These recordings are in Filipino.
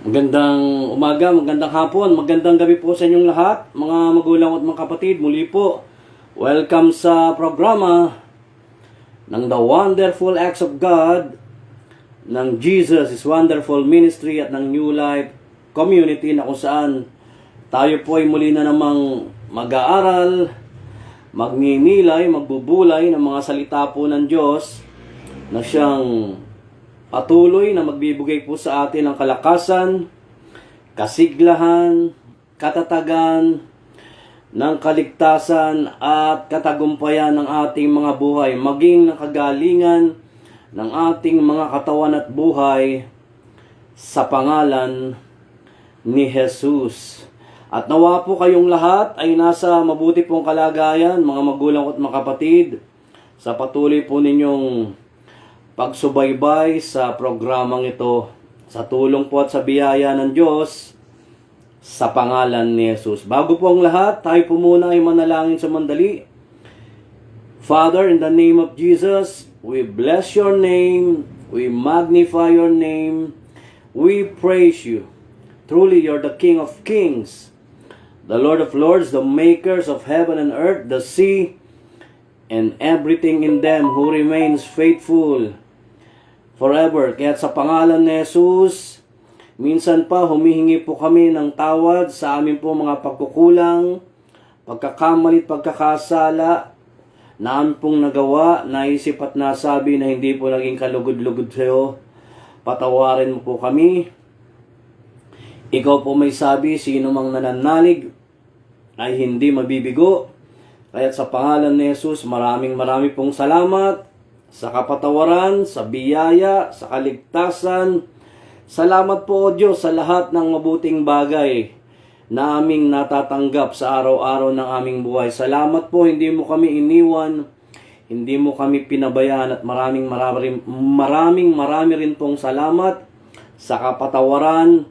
Magandang umaga, magandang hapon, magandang gabi po sa inyong lahat, mga magulang at mga kapatid. Muli po, welcome sa programa ng The Wonderful Acts of God ng Jesus is Wonderful Ministry at ng New Life Community, na kung saan tayo po ay muli na namang mag-aaral, magninilay, magbubulay ng mga salita po ng Diyos na siyang patuloy na magbibigay po sa atin ng kalakasan, kasiglahan, katatagan, ng kaligtasan at katagumpayan ng ating mga buhay, maging ng kagalingan ng ating mga katawan at buhay sa pangalan ni Jesus. At nawa po kayong lahat ay nasa mabuti pong kalagayan, mga magulang at mga kapatid, sa patuloy po ninyong pagsubaybay sa programang ito, sa tulong po at sa biyaya ng Diyos, sa pangalan ni Jesus. Bago po ang lahat, tayo po muna ay manalangin sa mandali. Father, in the name of Jesus, we bless your name, we magnify your name, we praise you. Truly, you're the King of kings, the Lord of lords, the makers of heaven and earth, the sea, and everything in them, who remains faithful forever. Kaya sa pangalan ni Jesus, minsan pa humihingi po kami ng tawad sa amin po mga pagkukulang, pagkakamali at pagkakasala na amin pong nagawa, naisip at nasabi na hindi po naging kalugod-lugod sa iyo. Patawarin mo po kami. Ikaw po may sabi, sino mang nananalig ay hindi mabibigo. Kaya sa pangalan ni Jesus, maraming pong salamat sa kapatawaran, sa biyaya, sa kaligtasan. Salamat po, O Diyos, sa lahat ng mabuting bagay na aming natatanggap sa araw-araw ng aming buhay. Salamat po, hindi mo kami iniwan, hindi mo kami pinabayaan, at marami rin pong salamat sa kapatawaran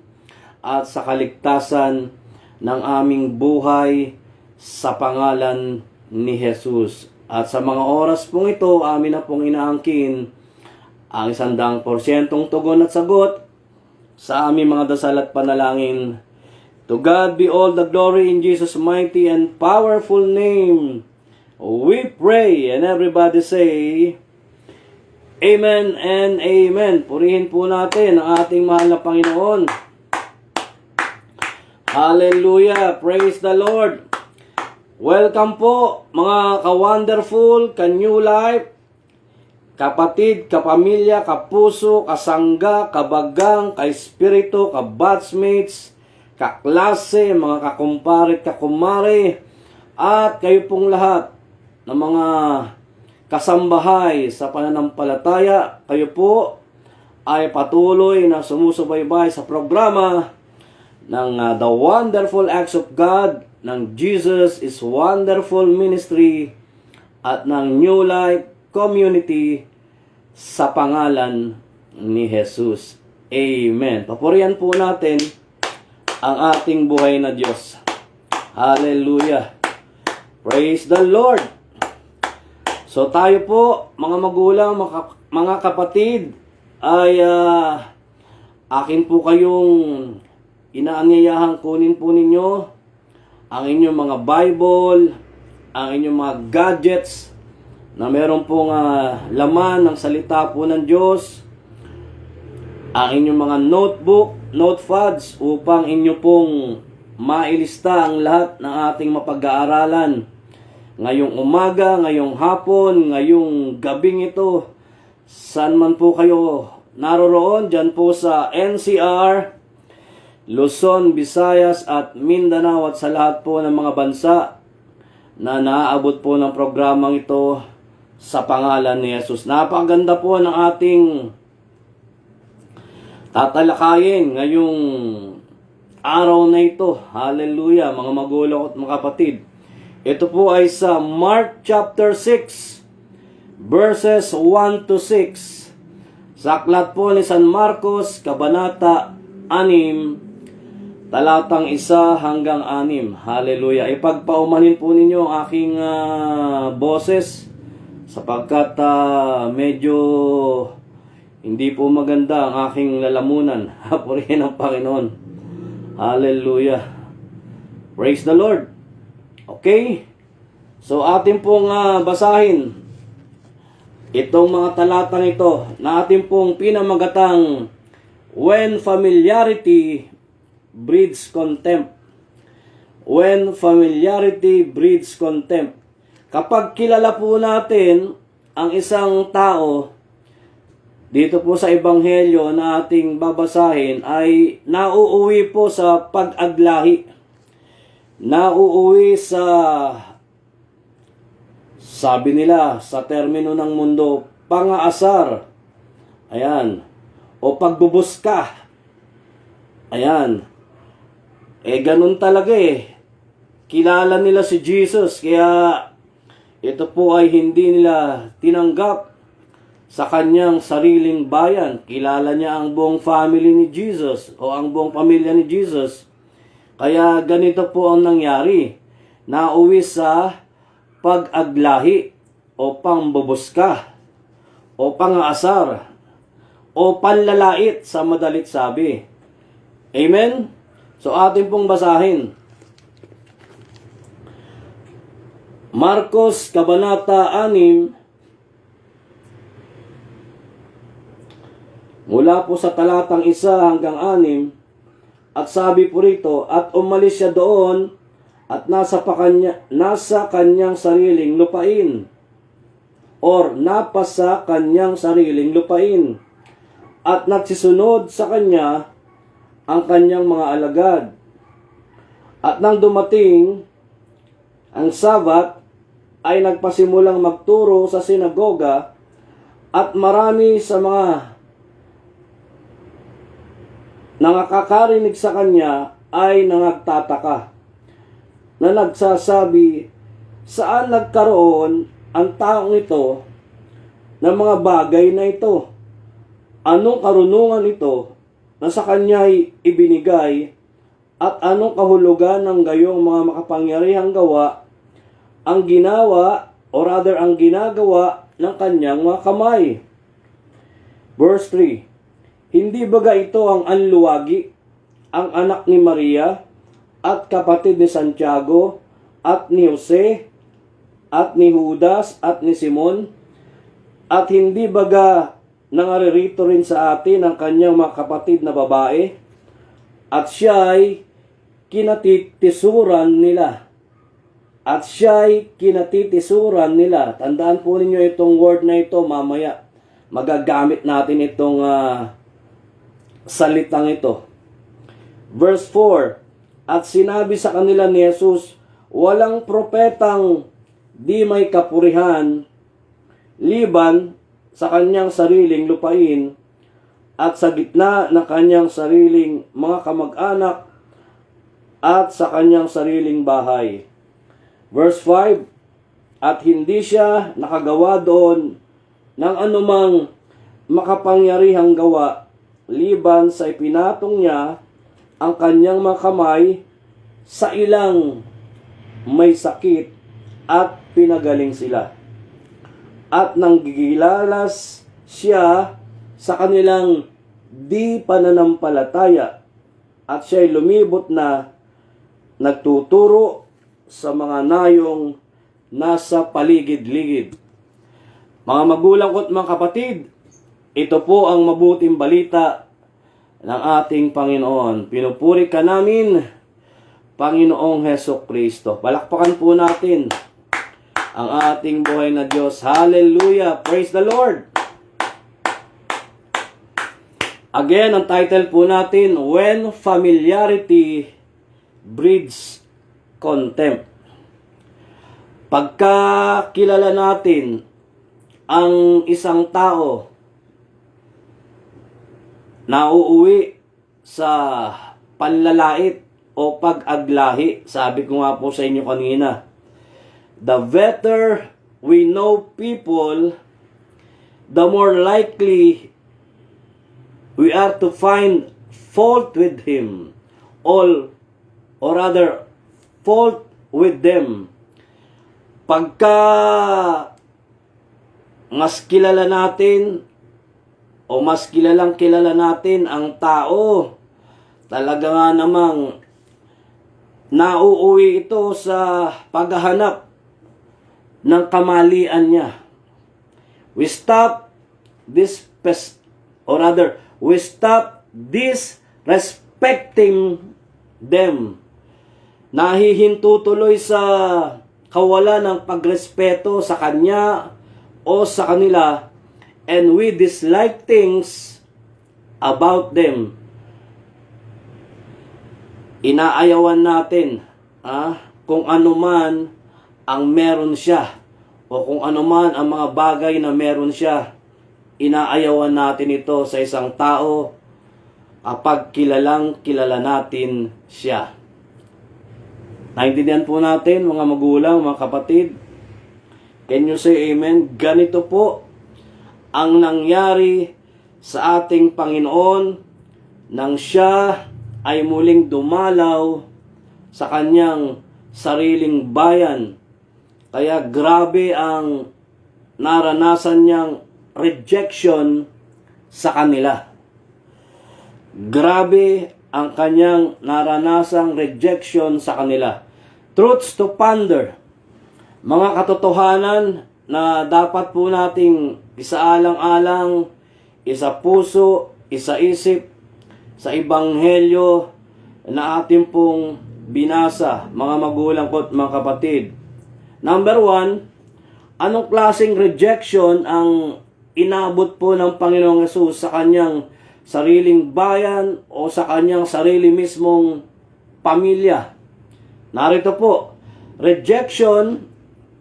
at sa kaligtasan ng aming buhay sa pangalan ni Jesus. At sa mga oras pong ito, amin na pong inaangkin ang 100% tugon at sagot sa aming mga dasal at panalangin. To God be all the glory in Jesus' mighty and powerful name. We pray, and everybody say, Amen and Amen. Purihin po natin ang ating mahal na Panginoon. Hallelujah! Praise the Lord! Welcome po mga ka-wonderful, ka-new life, kapatid, kapamilya, kapuso, kasangga, kabagang, ka-espiritu, ka-batchmates, kaklase, mga kakumparit, kakumare, at kayo pong lahat ng mga kasambahay sa pananampalataya. Kayo po ay patuloy na sumusubaybay sa programa ng The Wonderful Acts of God ng Jesus is Wonderful Ministry at ng New Life Community sa pangalan ni Jesus. Amen. Papurihan po natin ang ating buhay na Diyos. Hallelujah. Praise the Lord. So tayo po, mga magulang, mga kapatid, ay akin po kayong inaanyayahan kunin po ninyo ang inyong mga Bible, ang inyong mga gadgets na meron pong laman ng salita po ng Diyos, ang inyong mga notebook, notepads, upang inyo pong mailista ang lahat ng ating mapag-aaralan ngayong umaga, ngayong hapon, ngayong gabing ito. Saan man po kayo naroroon, dyan po sa NCR, Luzon, Visayas at Mindanao, at sa lahat po ng mga bansa na naaabot po ng programang ito sa pangalan ni Jesus. Napakaganda po ng ating tatalakayin ngayong araw na ito. Hallelujah, mga magulang at mga kapatid. Ito po ay sa Mark chapter 6 verses 1 to 6. Sa aklat po ni San Marcos, kabanata 6, talatang 1 hanggang 6. Hallelujah. Ipagpaumanin po ninyo ang aking boses sapagkat medyo Hindi po maganda ang aking lalamunan. Purihin ang Panginoon. Hallelujah. Praise the Lord. Okay? So atin pong basahin itong mga talatang ito na atin pong pinamagatang when familiarity breeds contempt. When familiarity breeds contempt. Kapag kilala po natin ang isang tao, dito po sa Ebanghelyo na ating babasahin ay nauuwi po sa pag-aglahi. Nauuwi sa, sabi nila sa termino ng mundo, pangaasar. Ayan. O pagbubuska. Ayan. Ganun talaga Kilala nila si Jesus, kaya ito po ay hindi nila tinanggap sa kanyang sariling bayan. Kilala niya ang buong family ni Jesus o ang buong pamilya ni Jesus. Kaya ganito po ang nangyari. Nauwi sa pag-aglahi o pangbubuska o pangaasar o panlalait sa madalit sabi. Amen? So atin pong basahin. Marcos Kabanata 6 mula po sa talatang 1 hanggang 6, at sabi po rito, at umalis siya doon at nasa kanyang sariling lupain, or napasa kanyang sariling lupain, at nagsisunod sa kanya ang kanyang mga alagad. At nang dumating ang Sabat, ay nagpasimulang magturo sa sinagoga, at marami sa mga nakakarinig sa kanya ay nangagtataka, na nagsasabi, saan nagkaroon ang taong ito ng mga bagay na ito? Anong karunungan ito na sa kanya'y ibinigay, at anong kahulugan ng gayong mga makapangyarihang gawa ang ginawa, or rather ang ginagawa ng kanyang mga kamay? Verse 3, hindi baga ito ang anluwagi, ang anak ni Maria, at kapatid ni Santiago, at ni Jose, at ni Judas, at ni Simon? At hindi baga nangaririto rin sa atin ang kanyang mga kapatid na babae? At siya'y kinatitisuran nila. At siya'y kinatitisuran nila. Tandaan po ninyo itong word na ito mamaya. Magagamit natin itong salitang ito. Verse 4, at sinabi sa kanila ni Jesus, walang propetang di may kapurihan, liban sa kanyang sariling lupain, at sa gitna ng kanyang sariling mga kamag-anak, at sa kanyang sariling bahay. Verse 5, at hindi siya nakagawa doon ng anumang makapangyarihang gawa, liban sa ipinatong niya ang kanyang mga kamay sa ilang may sakit, at pinagaling sila. At nanggigilalas siya sa kanilang di pananampalataya, at siya'y lumibot na nagtuturo sa mga nayong nasa paligid-ligid. Mga magulang ko at mga kapatid, ito po ang mabuting balita ng ating Panginoon. Pinupuri ka namin, Panginoong Hesus Kristo. Palakpakan po natin ang ating buhay na Diyos. Hallelujah! Praise the Lord! Again, ang title po natin, When Familiarity Breeds Contempt. Pagka kilala natin ang isang tao, nauuwi sa panlalait o pag-aglahi. Sabi ko nga po sa inyo kanina, the better we know people, the more likely we are to find fault with him, or rather, fault with them. Pagka mas kilala natin o mas kilalang kilala natin ang tao. Talaga nga namang nauuwi ito sa paghahanap ng kamalian niya. We stop disrespecting them. Nahihinto tuloy sa kawalan ng pagrespeto sa kanya o sa kanila, and we dislike things about them. Inaayawan natin kung ano man ang meron siya o kung ano man ang mga bagay na meron siya. Inaayawan natin ito sa isang tao kapag kilalang kilala natin siya. Naintindihan po natin, mga magulang, mga kapatid? Can you say amen? Ganito po ang nangyari sa ating Panginoon nang siya ay muling dumalaw sa kanyang sariling bayan. Kaya grabe ang naranasan niyang rejection sa kanila. Grabe ang kanyang naranasang rejection sa kanila. Truths to ponder. Mga katotohanan na dapat po nating isaalang-alang, isa puso, isa isip, sa ebanghelyo na ating pong binasa, mga magulang ko at mga kapatid. Number 1, anong klaseng rejection ang inabot po ng Panginoong Hesus sa kanyang sariling bayan o sa kanyang sarili mismong pamilya? Narito po, rejection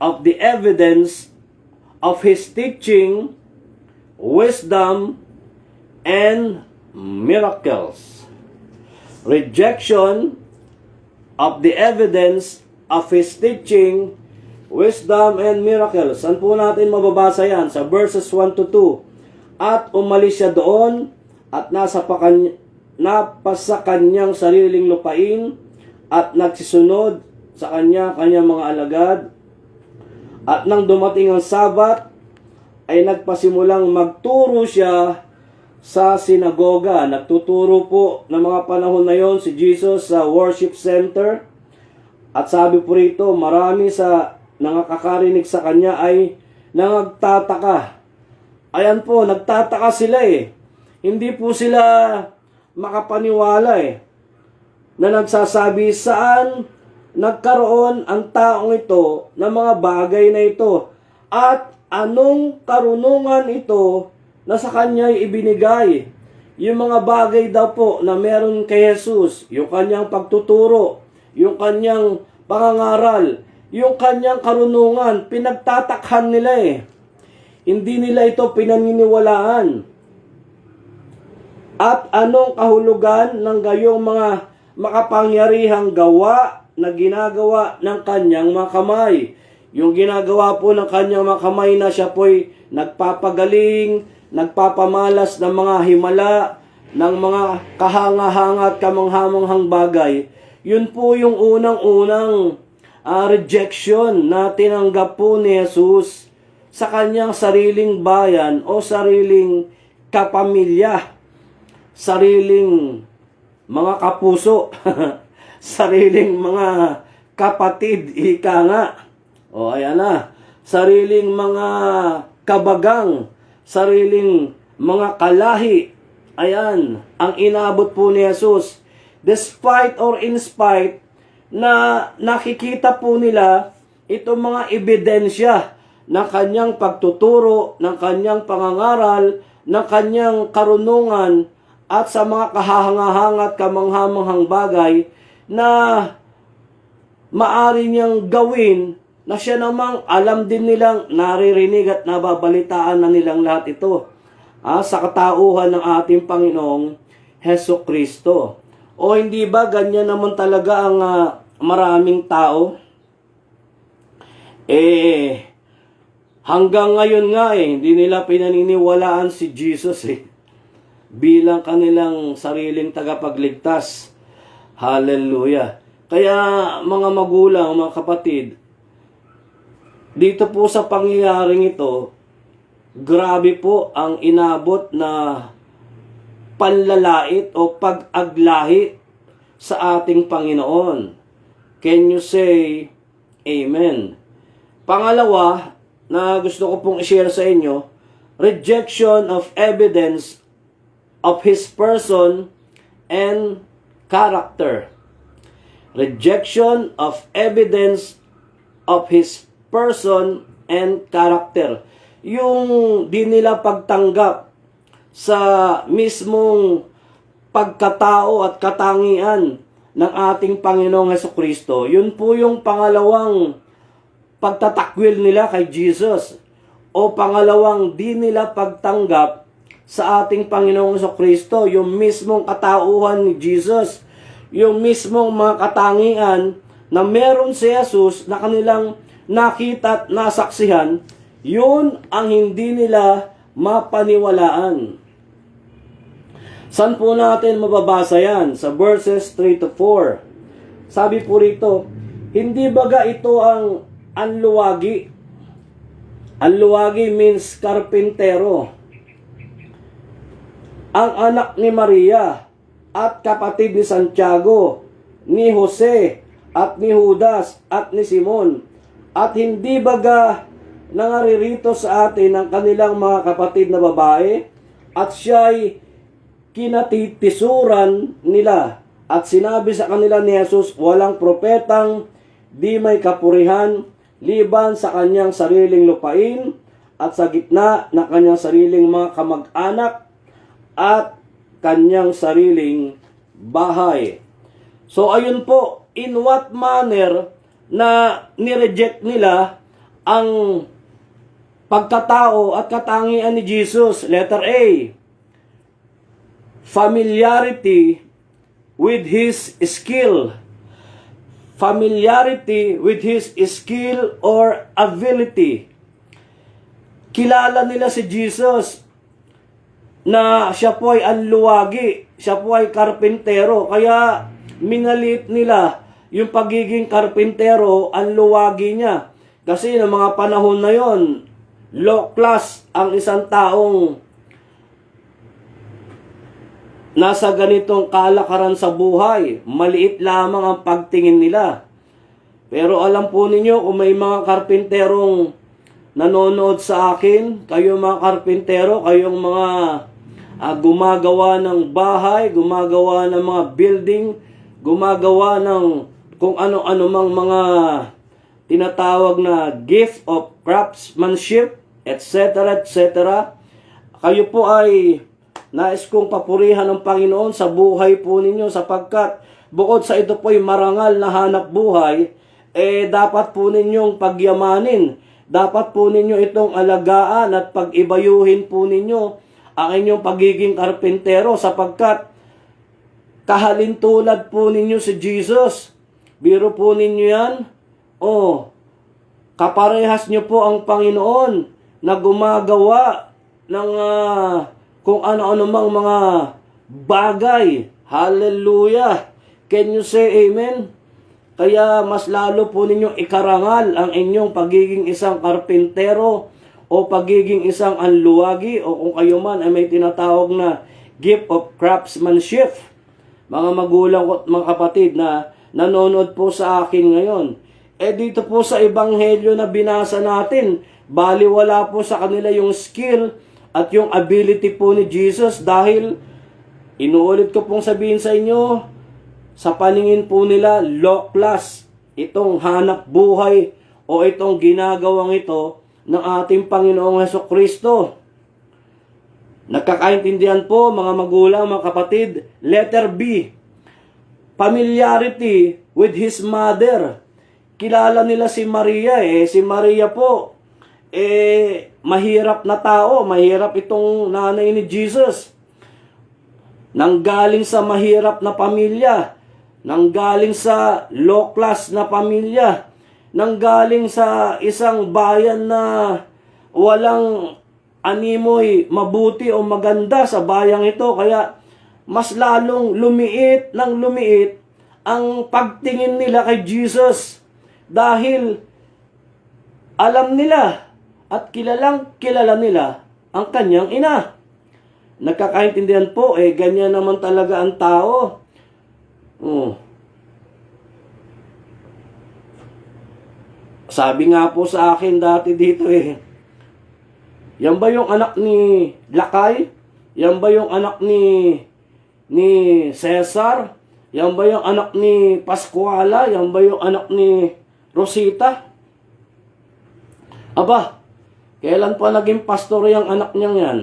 of the evidence of His teaching, wisdom, and miracles. Rejection of the evidence of His teaching, wisdom, and miracles. Saan po natin mababasa yan? Sa verses 1 to 2. At umalis siya doon at napasa kanyang sariling lupain at nagsisunod sa kanyang mga alagad. At nang dumating ang Sabat, ay nagpasimulang magturo siya sa sinagoga. Nagtuturo po ng mga panahon na yon si Jesus sa worship center. At sabi po rito, marami sa nakakarinig sa kanya ay nagtataka. Ayan po, nagtataka sila eh. Hindi po sila makapaniwala eh. Na nagsasabi, saan nagkaroon ang taong ito ng mga bagay na ito? At anong karunungan ito na sa kanya ibinigay? Yung mga bagay daw po na meron kay Jesus, yung kanyang pagtuturo, yung kanyang pangangaral, yung kanyang karunungan, pinagtatakhan nila eh. Hindi nila ito pinaniniwalaan. At anong kahulugan ng gayong mga makapangyarihang gawa na ginagawa ng kanyang mga kamay? Yung ginagawa po ng kanyang mga kamay na siya po'y nagpapagaling, nagpapamalas ng mga himala, ng mga kahanga-hanga at kamanghamanghang bagay. Yun po yung unang-unang rejection na tinanggap po ni Jesus sa kanyang sariling bayan o sariling kapamilya, sariling mga kapuso, sariling mga kapatid, ika nga. O ayan na, sariling mga kabagang, sariling mga kalahi. Ayan, ang inabot po ni Jesus. Despite or in spite na nakikita po nila itong mga ebidensya ng kanyang pagtuturo, ng kanyang pangangaral, ng kanyang karunungan, at sa mga kahahanga-hanga at kamanghamanghang bagay na maari niyang gawin, na siya namang alam din nilang naririnig at nababalitaan na nilang lahat ito sa katauhan ng ating Panginoong Hesus Kristo. O hindi ba ganyan naman talaga ang maraming tao? Hanggang ngayon nga hindi nila pinaniniwalaan si Jesus bilang kanilang sariling tagapagligtas. Hallelujah. Kaya mga magulang, mga kapatid, dito po sa pangyayaring ito, grabe po ang inabot na panlalait o pag-aglahi sa ating Panginoon. Can you say Amen? Pangalawa na gusto ko pong i-share sa inyo, rejection of evidence of His person and character. Rejection of evidence of His person and character. Yung di nila pagtanggap sa mismong pagkatao at katangian ng ating Panginoong Hesukristo. Yun po yung pangalawang pagtatakwil nila kay Jesus o pangalawang di nila pagtanggap sa ating Panginoong Hesukristo, yung mismong katauhan ni Jesus, yung mismong mga katangian na meron si Jesus na kanilang nakita at nasaksihan, yun ang hindi nila mapaniwalaan. Saan po natin mababasa yan? Sa verses 3 to 4. Sabi po rito, hindi baga ito ang anluwagi? Anluwagi means karpintero. Ang anak ni Maria at kapatid ni Santiago, ni Jose, at ni Judas, at ni Simon. At hindi baga nangaririto sa atin ang kanilang mga kapatid na babae, at siya'y kinatitisuran nila. At sinabi sa kanila ni Jesus, walang propetang di may kapurihan, liban sa kanyang sariling lupain, at sa gitna na kanyang sariling mga kamag-anak, at kanyang sariling bahay. So ayun po, in what manner na nireject nila ang pagkatao at katangian ni Jesus. Letter A, familiarity with His skill. Familiarity with His skill or ability. Kilala nila si Jesus na siya po ay anluwagi, siya po ay karpintero, kaya minalit nila yung pagiging karpintero, anluwagi niya. Kasi ng mga panahon na yon, low class ang isang taong nasa ganitong kalakaran sa buhay. Maliit lamang ang pagtingin nila. Pero alam po ninyo, kung may mga karpinterong nanonood sa akin, kayo mga karpintero, kayong mga gumagawa ng bahay, gumagawa ng mga building, gumagawa ng kung ano-ano mang mga tinatawag na gift of craftsmanship, etc., etc. Kayo po ay nais kong papurihan ng Panginoon sa buhay po ninyo, sapagkat bukod sa ito po ay marangal na hanap buhay, dapat po ninyong pagyamanin. Dapat po ninyo itong alagaan at pag-ibayuhin po ninyo ang inyong pagiging karpintero, sapagkat kahalintulad po ninyo si Jesus. Biro po ninyo yan. Kaparehas nyo po ang Panginoon na gumagawa ng kung ano-ano mang mga bagay. Hallelujah! Can you say amen? Kaya mas lalo po ninyong ikarangal ang inyong pagiging isang karpintero o pagiging isang anluwagi, o kung kayo man ay may tinatawag na gift of craftsmanship. Mga magulang ko at mga kapatid na nanonood po sa akin ngayon, dito po sa ebanghelyo na binasa natin, baliwala po sa kanila yung skill at yung ability po ni Jesus, dahil inuulit ko pong sabihin sa inyo, sa paningin po nila, low class itong hanap buhay o itong ginagawang ito ng ating Panginoong Hesukristo. Nagkakaintindihan po mga magulang, mga kapatid. Letter B, familiarity with His mother. Kilala nila si Maria. Si Maria po, mahirap na tao. Mahirap itong nanay ni Jesus. Nanggaling sa mahirap na pamilya. Nanggaling sa low class na pamilya. Nanggaling sa isang bayan na walang animoy mabuti o maganda sa bayang ito. Kaya mas lalong lumiit ang pagtingin nila kay Jesus, dahil alam nila at kilalang kilala nila ang kanyang ina. Nagkakaintindihan po, ganyan naman talaga ang tao. Oh. Sabi nga po sa akin dati dito yan ba yung anak ni Lakay? Yan ba yung anak ni Cesar? Yan ba yung anak ni Pascuala? Yan ba yung anak ni Rosita? Aba, kailan pa naging pastor yung anak niyang yan?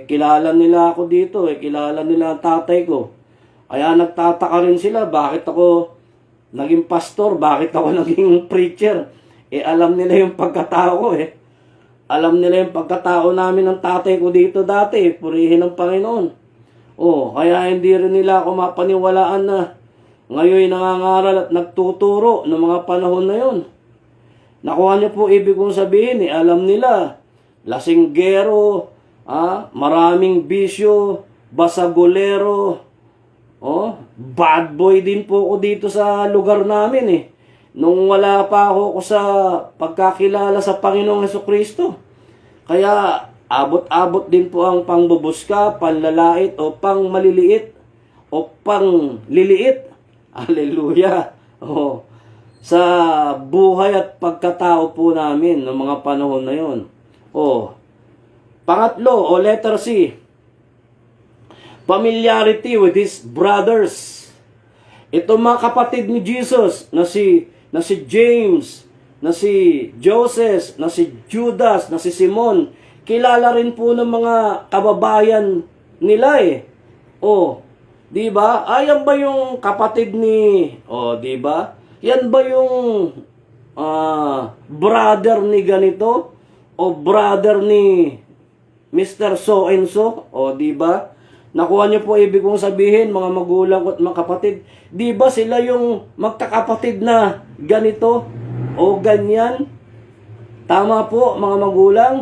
Kilala nila ako dito, kilala nila ang tatay ko. Kaya nagtataka rin sila, bakit ako naging pastor, bakit ako naging preacher? Alam nila yung pagkatao ko Alam nila yung pagkatao namin ng tatay ko dito dati, purihin ng Panginoon. Kaya hindi rin nila ako mapaniwalaan na ngayon nangangaral at nagtuturo ng mga panahon na yon. Nakuha niyo po ibig kong sabihin, alam nila, lasinggero, maraming bisyo, basagolero, bad boy din po ako dito sa lugar namin nung wala pa ako sa pagkakilala sa Panginoong Hesukristo. Kaya abot-abot din po ang pangbubuska, panlalait o pangmaliliit o pangliliit. Hallelujah. Sa buhay at pagkatao po namin ng mga panahon na yon. Pangatlo, letter C. Familiarity with his brothers. Ito mga kapatid ni Jesus na si James, na si Joseph, na si Judas, na si Simon, kilala rin po ng mga kababayan nila di ba? Yan ba yung kapatid ni, di ba? Yan ba yung brother ni ganito? O brother ni Mr. So and so? Di ba? Nakuha niyo po ibig kong sabihin, mga magulang at mga kapatid. Di ba sila yung magkakapatid na ganito o ganyan? Tama po, mga magulang.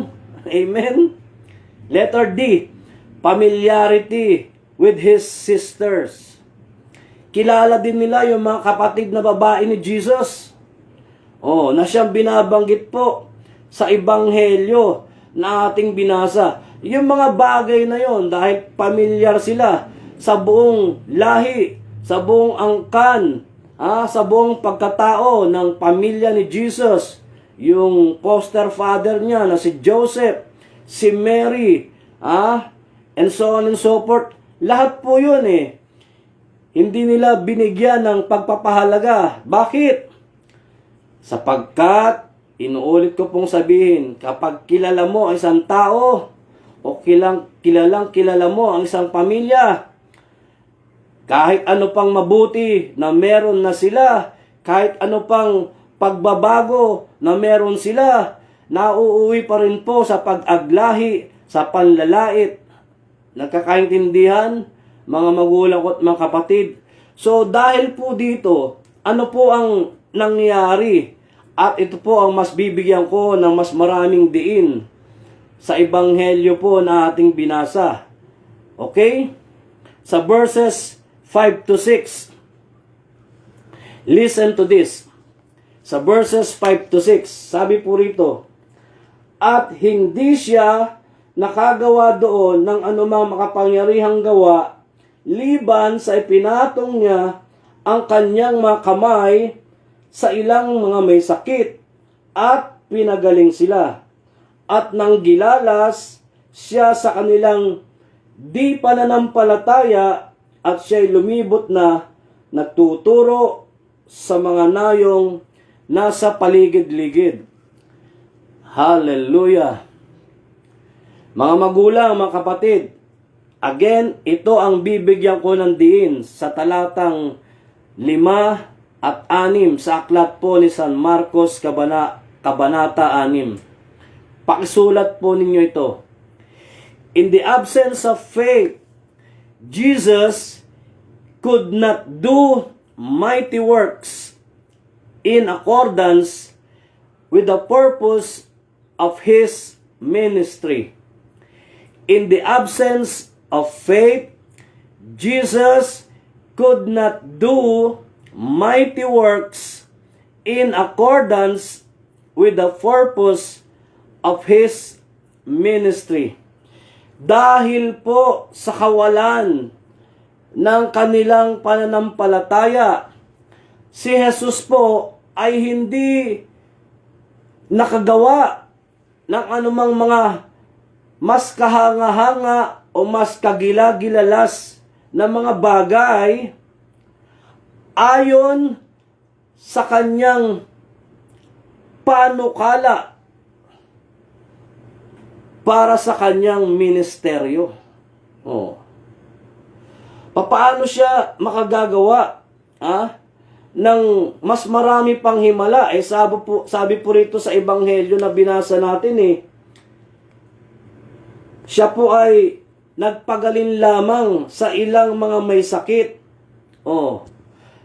Amen. Letter D, familiarity with his sisters. Kilala din nila yung mga kapatid na babae ni Jesus. Na siyang binabanggit po sa Ebanghelyo na ating binasa. Yung mga bagay na yon, dahil pamilyar sila sa buong lahi, sa buong angkan, sa buong pagkatao ng pamilya ni Jesus, yung foster father niya na si Joseph, si Mary, and so on and so forth. Lahat po yun hindi nila binigyan ng pagpapahalaga. Bakit? Sapagkat, inuulit ko pong sabihin, kapag kilala mo ang isang tao, o kilalang kilala mo ang isang pamilya, kahit ano pang mabuti na meron na sila, kahit ano pang pagbabago na meron sila, nauuwi pa rin po sa pag-aglahi, sa panlalait. Nagkakaintindihan, mga magulang at mga kapatid. So dahil po dito, ano po ang nangyari? At ito po ang mas bibigyan ko ng mas maraming diin sa Ebanghelyo po na ating binasa. Okay? Sa verses 5 to 6. Listen to this. Sa verses 5 to 6, sabi po rito, at hindi siya nakagawa doon ng anumang makapangyarihang gawa, liban sa ipinatong niya ang kanyang mga kamay sa ilang mga may sakit, at pinagaling sila. At nang gilalas siya sa kanilang di pananampalataya, at siya'y lumibot na nagtuturo sa mga nayong nasa paligid-ligid. Hallelujah! Mga magulang, mga kapatid, again, ito ang bibigyan ko ng diin sa talatang 5 at 6 sa aklat po ni San Marcos, Kabanata 6. Pakisulat po ninyo ito. In the absence of faith, Jesus could not do mighty works in accordance with the purpose of his ministry. In the absence of faith, Jesus could not do mighty works in accordance with the purpose of His ministry. Dahil po sa kawalan ng kanilang pananampalataya, si Jesus po ay hindi nakagawa ng anumang mga mas kahanga-hanga o mas kagila-gilalas na mga bagay ayon sa kanyang panukala para sa kanyang ministeryo. Paano siya makagagawa ng mas marami pang himala? Sabi po rito sa ebanghelyo na binasa natin siya po ay nagpagaling lamang sa ilang mga may sakit.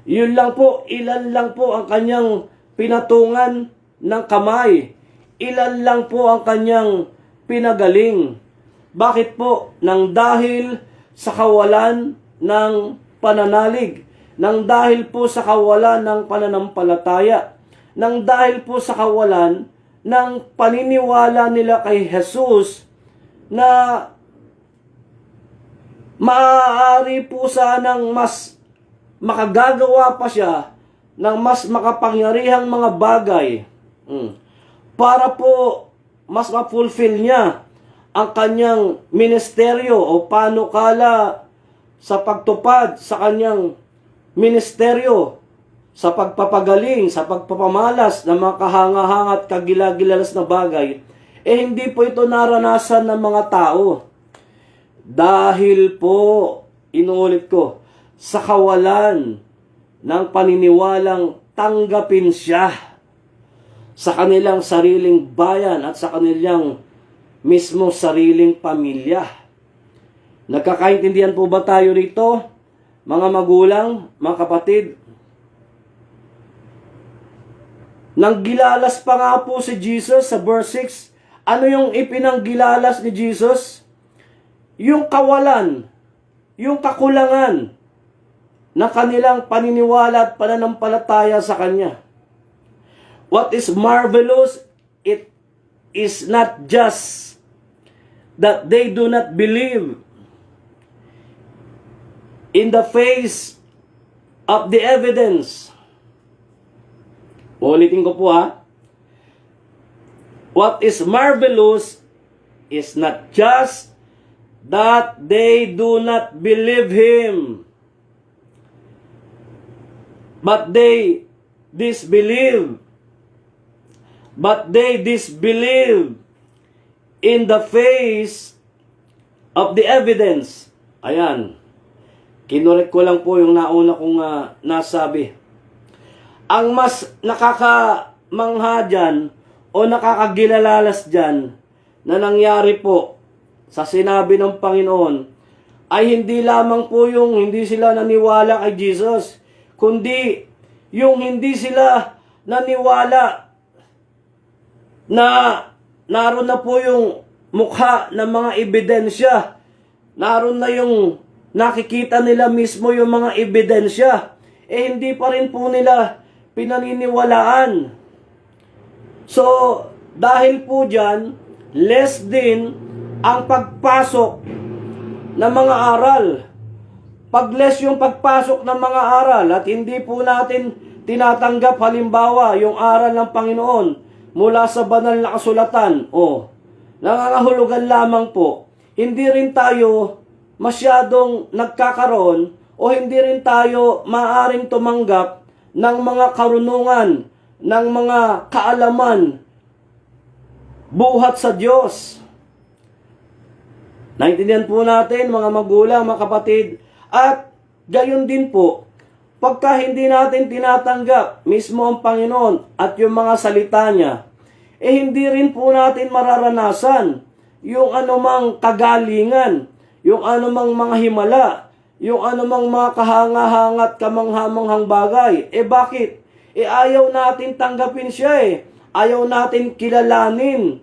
Yun lang po, ilan lang po ang kanyang pinatungan ng kamay. Ilan lang po ang kanyang pinagaling. Bakit po? Nang dahil sa kawalan ng pananalig, nang dahil po sa kawalan ng pananampalataya, nang dahil po sa kawalan ng paniniwala nila kay Jesus na maaari po sanang mas makagagawa pa siya ng mas makapangyarihang mga bagay para po mas ma-fulfill niya ang kanyang ministeryo o panukala sa pagtupad sa kanyang ministeryo, sa pagpapagaling, sa pagpapamalas ng mga kahanga-hanga at kagila-gilalas na bagay, hindi po ito naranasan ng mga tao. Dahil po, inuulit ko, sa kawalan ng paniniwalang tanggapin siya sa kanilang sariling bayan at sa kanilang mismo sariling pamilya. Nagkakaintindihan po ba tayo rito, mga magulang, mga kapatid? Nang gilalas pa nga po si Jesus sa verse 6, ano yung ipinanggilalas ni Jesus? Yung kawalan, yung kakulangan na kanilang paniniwala at pananampalataya sa Kanya. What is marvelous, it is not just that they do not believe in the face of the evidence. Ulitin ko po What is marvelous is not just that they do not believe Him, but they disbelieve. But they disbelieve in the face of the evidence. Ayan. Kinorek ko lang po yung nauna kong nasabi. Ang mas nakakamangha dyan o nakakagilalalas dyan na nangyari po sa sinabi ng Panginoon ay hindi lamang po yung hindi sila naniwala kay Jesus, kundi yung hindi sila naniwala na naroon na po yung mukha ng mga ebidensya. Naroon na yung nakikita nila mismo yung mga ebidensya. Hindi pa rin po nila pinaniniwalaan. So, dahil po dyan, less din ang pagpasok ng mga aral. Pag less yung pagpasok ng mga aral at hindi po natin tinatanggap halimbawa yung aral ng Panginoon mula sa banal na kasulatan, nangangahulugan lamang po, hindi rin tayo masyadong nagkakaroon o hindi rin tayo maaaring tumanggap ng mga karunungan, ng mga kaalaman buhat sa Diyos. Naintindihan po natin, mga magulang, mga kapatid, at gayon din po, pagka hindi natin tinatanggap mismo ang Panginoon at yung mga salita niya, hindi rin po natin mararanasan yung anumang kagalingan, yung anumang mga himala, yung anumang mga kahanga-hanga at kamanghamanghang bagay. Bakit? Ayaw natin tanggapin siya Ayaw natin kilalanin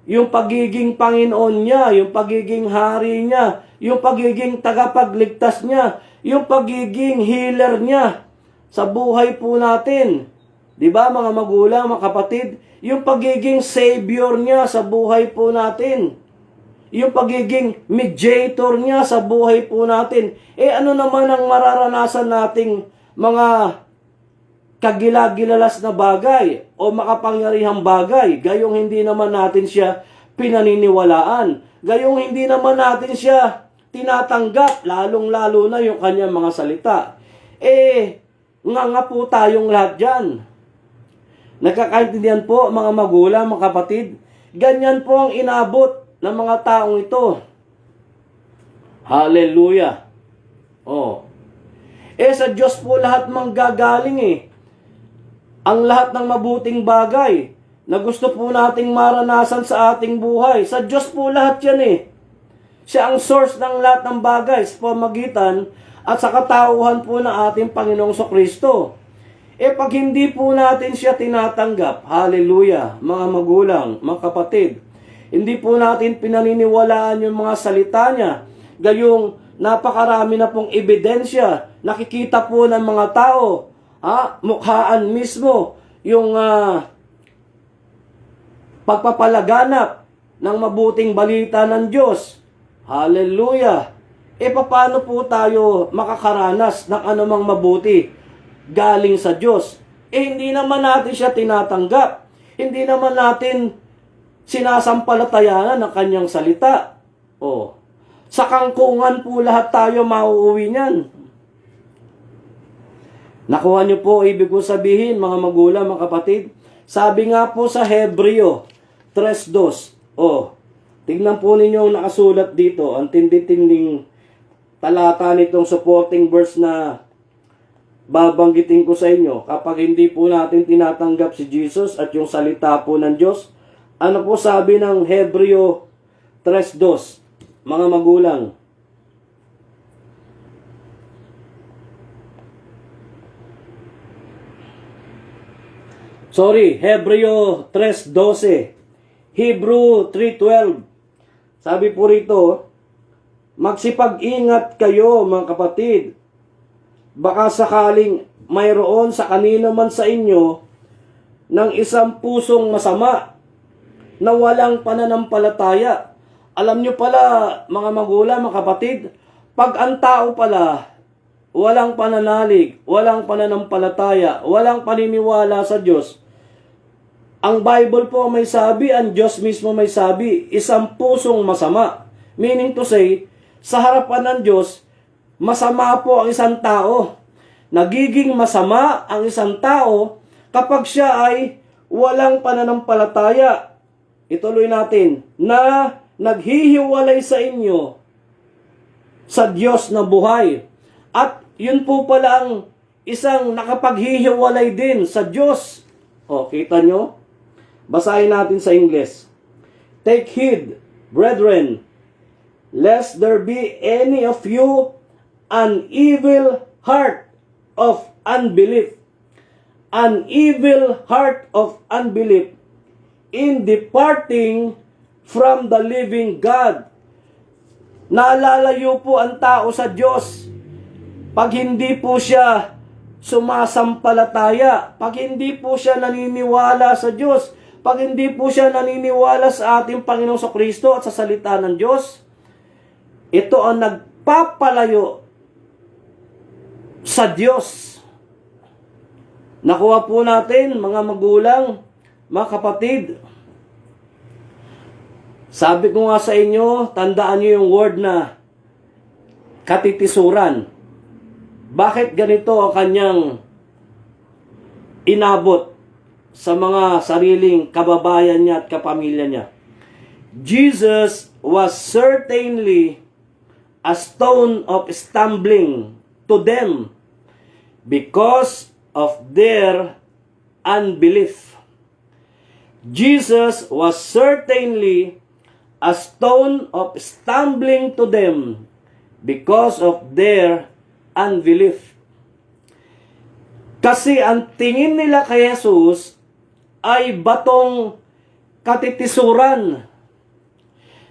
yung pagiging Panginoon niya, yung pagiging hari niya, yung pagiging tagapagligtas niya, yung pagiging healer niya sa buhay po natin. 'Di ba mga magulang, mga kapatid? yung pagiging savior niya sa buhay po natin. Yung pagiging mediator niya sa buhay po natin. Ano naman ang mararanasan nating mga kagilagilalas na bagay o makapangyarihang bagay, gayong hindi naman natin siya pinaniniwalaan, gayong hindi naman natin siya tinatanggap, lalong-lalo na yung kanyang mga salita. Nga po tayong lahat dyan. Nagkakaintindihan po mga magulang, mga kapatid, ganyan po ang inabot ng mga taong ito. Hallelujah. Sa Diyos po lahat manggagaling ang lahat ng mabuting bagay na gusto po nating maranasan sa ating buhay. Sa Diyos po lahat yan Siya ang source ng lahat ng bagay sa pamagitan at sa katauhan po ng ating Panginoong Kristo. Pag hindi po natin siya tinatanggap, hallelujah, mga magulang, mga kapatid, hindi po natin pinaniniwalaan yung mga salita niya, gayong napakarami na pong ebidensya, nakikita po ng mga tao, mukhaan mismo, yung pagpapalaganap ng mabuting balita ng Diyos. Hallelujah! Paano po tayo makakaranas ng anumang mabuti galing sa Diyos? Hindi naman natin siya tinatanggap. Hindi naman natin sinasampalatayanan ng kanyang salita. Sa kangkungan po lahat tayo mauuwi niyan. Nakuha niyo po, ibig ko sabihin, mga magulang, mga kapatid. Sabi nga po sa Hebreo 3:2. Tingnan po ninyo ang nakasulat dito. Ang tindi-tinding talata nitong supporting verse na babanggitin ko sa inyo. Kapag hindi po natin tinatanggap si Jesus at yung salita po ng Diyos, ano po sabi ng Hebreo 3:2, mga magulang? Hebreo 3:12. Hebrew 3:12. Sabi po rito, magsipag-ingat kayo mga kapatid. Baka sakaling mayroon sa kanino man sa inyo ng isang pusong masama na walang pananampalataya. Alam nyo pala, mga magulang, mga kapatid, pag ang tao pala walang pananalig, walang pananampalataya, walang paniniwala sa Diyos, ang Bible po may sabi, ang Diyos mismo may sabi, isang pusong masama. Meaning to say, sa harapan ng Diyos, masama po ang isang tao. Nagiging masama ang isang tao kapag siya ay walang pananampalataya. Ituloy natin, na naghihiwalay sa inyo sa Diyos na buhay. At yun po pala ang isang nakapaghihiwalay din sa Diyos. Kita nyo? Basahin natin sa English. Take heed, brethren, lest there be any of you an evil heart of unbelief. An evil heart of unbelief in departing from the living God. Naalalayo po ang tao sa Diyos pag hindi po siya sumasampalataya, pag hindi po siya naniniwala sa Diyos, pag hindi po siya naniniwala sa ating Panginoong Kristo at sa salita ng Diyos. Ito ang nagpapalayo sa Diyos. Nakuha po natin, mga magulang, mga kapatid. Sabi ko nga sa inyo, tandaan nyo yung word na katitisuran. Bakit ganito ang kanyang inabot sa mga sariling kababayan niya at kapamilya niya? Jesus was certainly a stone of stumbling to them because of their unbelief. Jesus was certainly a stone of stumbling to them because of their unbelief. Kasi ang tingin nila kay Jesus ay batong katitisuran.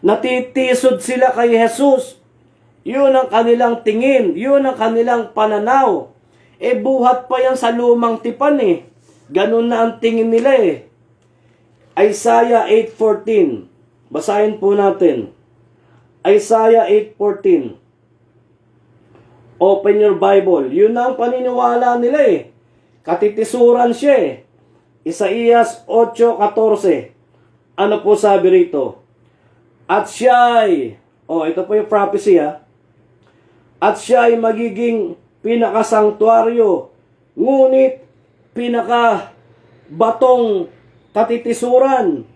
Natitisod sila kay Jesus. Yun ang kanilang tingin. Yun ang kanilang pananaw. Buhat pa yan sa lumang tipan Ganun na ang tingin nila Isaiah 8:14. Basahin po natin. Isaiah 8:14. Open your Bible. Yun ang paniniwala nila eh. Katitisuran siya eh. Isaías 8:14. Ano po sabi rito? At siya'y, ito po yung prophecy ha. At siya'y magiging pinakasangtuaryo, ngunit pinakabatong katitisuran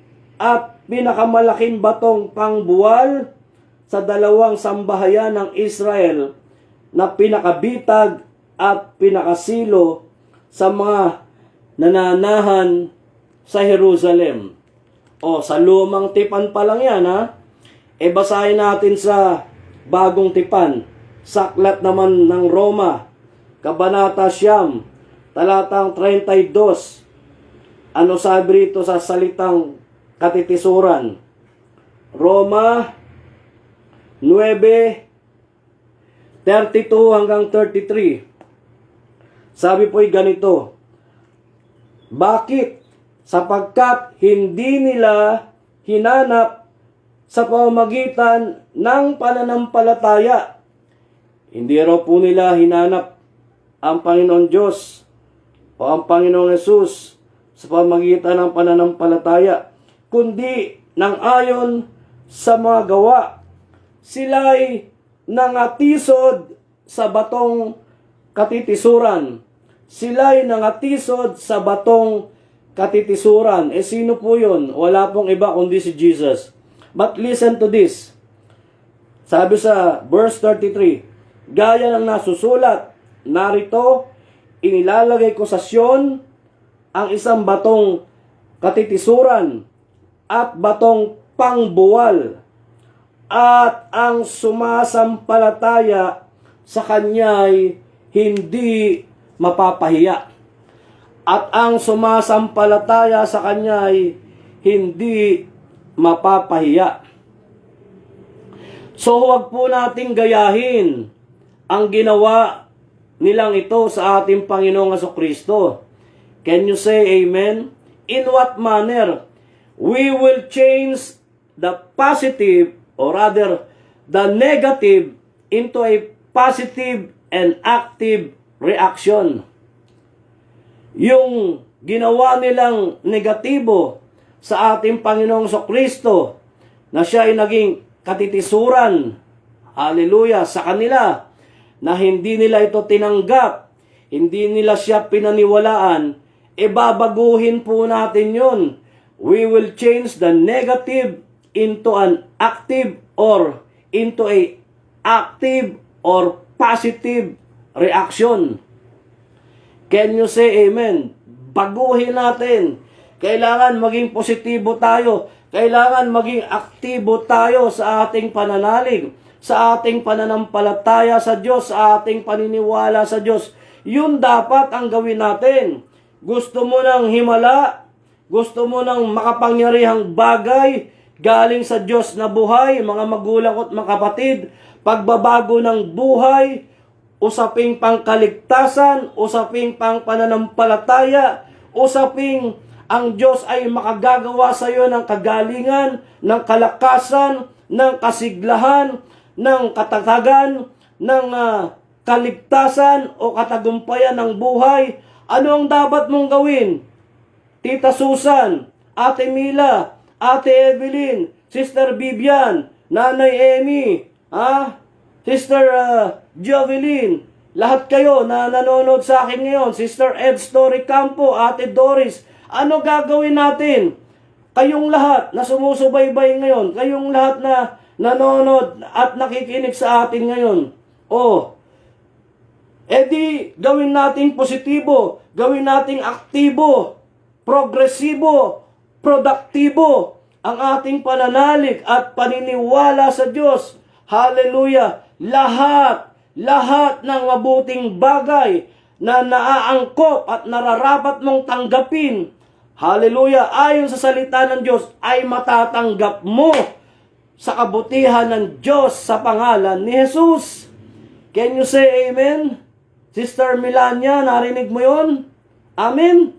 at pinakamalaking batong pangbuwal sa dalawang sambahayan ng Israel na pinakabitag at pinakasilo sa mga nananahan sa Jerusalem. Sa lumang tipan pa lang yan ha. Basahin natin sa bagong tipan. Saklat naman ng Roma, Kabanata 9, talatang 32. Ano sabi rito sa salitang katitisuran? Roma 9:32 hanggang 33. Sabi po'y ganito, bakit? Sapagkat hindi nila hinanap sa pamamagitan ng pananampalataya. Hindi raw po nila hinanap ang Panginoon Diyos o ang Panginoong Jesus sa pamamagitan ng pananampalataya, kundi nang ayon sa mga gawa. Sila'y nangatisod sa batong katitisuran. Sila'y nangatisod sa batong katitisuran. Sino po yun? Wala pong iba kundi si Jesus. But listen to this. Sabi sa verse 33, gaya ng nasusulat, narito, inilalagay ko sa Sion ang isang batong katitisuran at batong pangbuwal, at ang sumasampalataya sa kanya'y hindi mapapahiya. At ang sumasampalataya sa kanya'y hindi mapapahiya. So huwag po nating gayahin ang ginawa nilang ito sa ating Panginoong Jesucristo. Can you say amen? In what manner? We will change the positive, or rather, the negative into a positive and active reaction. Yung ginawa nilang negatibo sa ating Panginoong Jesucristo, na siya ay naging katitisuran, hallelujah, sa kanila, na hindi nila ito tinanggap, hindi nila siya pinaniwalaan, babaguhin po natin yun. We will change the negative into an active or into a active or positive reaction. Can you say amen? Baguhin natin. Kailangan maging positibo tayo. Kailangan maging aktibo tayo sa ating pananalig, sa ating pananampalataya sa Diyos, sa ating paniniwala sa Diyos. Yun dapat ang gawin natin. Gusto mo ng himala, gusto mo ng makapangyarihang bagay galing sa Diyos na buhay, mga magulang at mga kapatid, pagbabago ng buhay, usaping pangkaligtasan, usaping pang pananampalataya, usaping ang Diyos ay makagagawa sa iyo ng kagalingan, ng kalakasan, ng kasiglahan, ng katatagan, ng kaligtasan o katagumpayan ng buhay. Ano ang dapat mong gawin? Tita Susan, Ate Mila, Ate Evelyn, Sister Bibian, Nanay Emmy, Sister Jovelyn, lahat kayo na nanonood sa akin ngayon, Sister Ed Story Campo, Ate Doris, ano gagawin natin? Kayong lahat na sumusubaybay ngayon, kayong lahat na nanonood at nakikinig sa atin ngayon, di gawin nating positibo, gawin nating aktibo, progresibo, produktibo ang ating pananalig at paniniwala sa Diyos. Hallelujah! Lahat ng mabuting bagay na naaangkop at nararapat mong tanggapin, hallelujah, ayon sa salita ng Diyos, ay matatanggap mo sa kabutihan ng Diyos sa pangalan ni Jesus. Can you say amen? Sister Melania, narinig mo yun? Amen?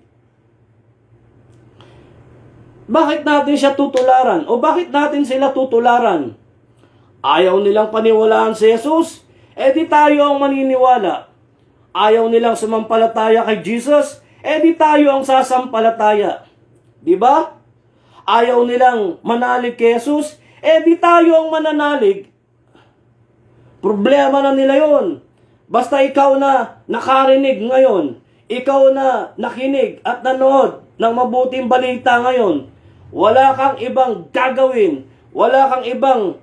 Bakit natin siya tutularan? O bakit natin sila tutularan? Ayaw nilang paniwalaan si Jesus? Eh di tayo ang maniniwala. Ayaw nilang sumampalataya kay Jesus? Eh di tayo ang sasampalataya. Di ba? Ayaw nilang manalig kay Jesus? Eh di tayo ang mananalig. Problema na nila yon. Basta ikaw na nakarinig ngayon, ikaw na nakinig at nanood ng mabuting balita ngayon, wala kang ibang gagawin, wala kang ibang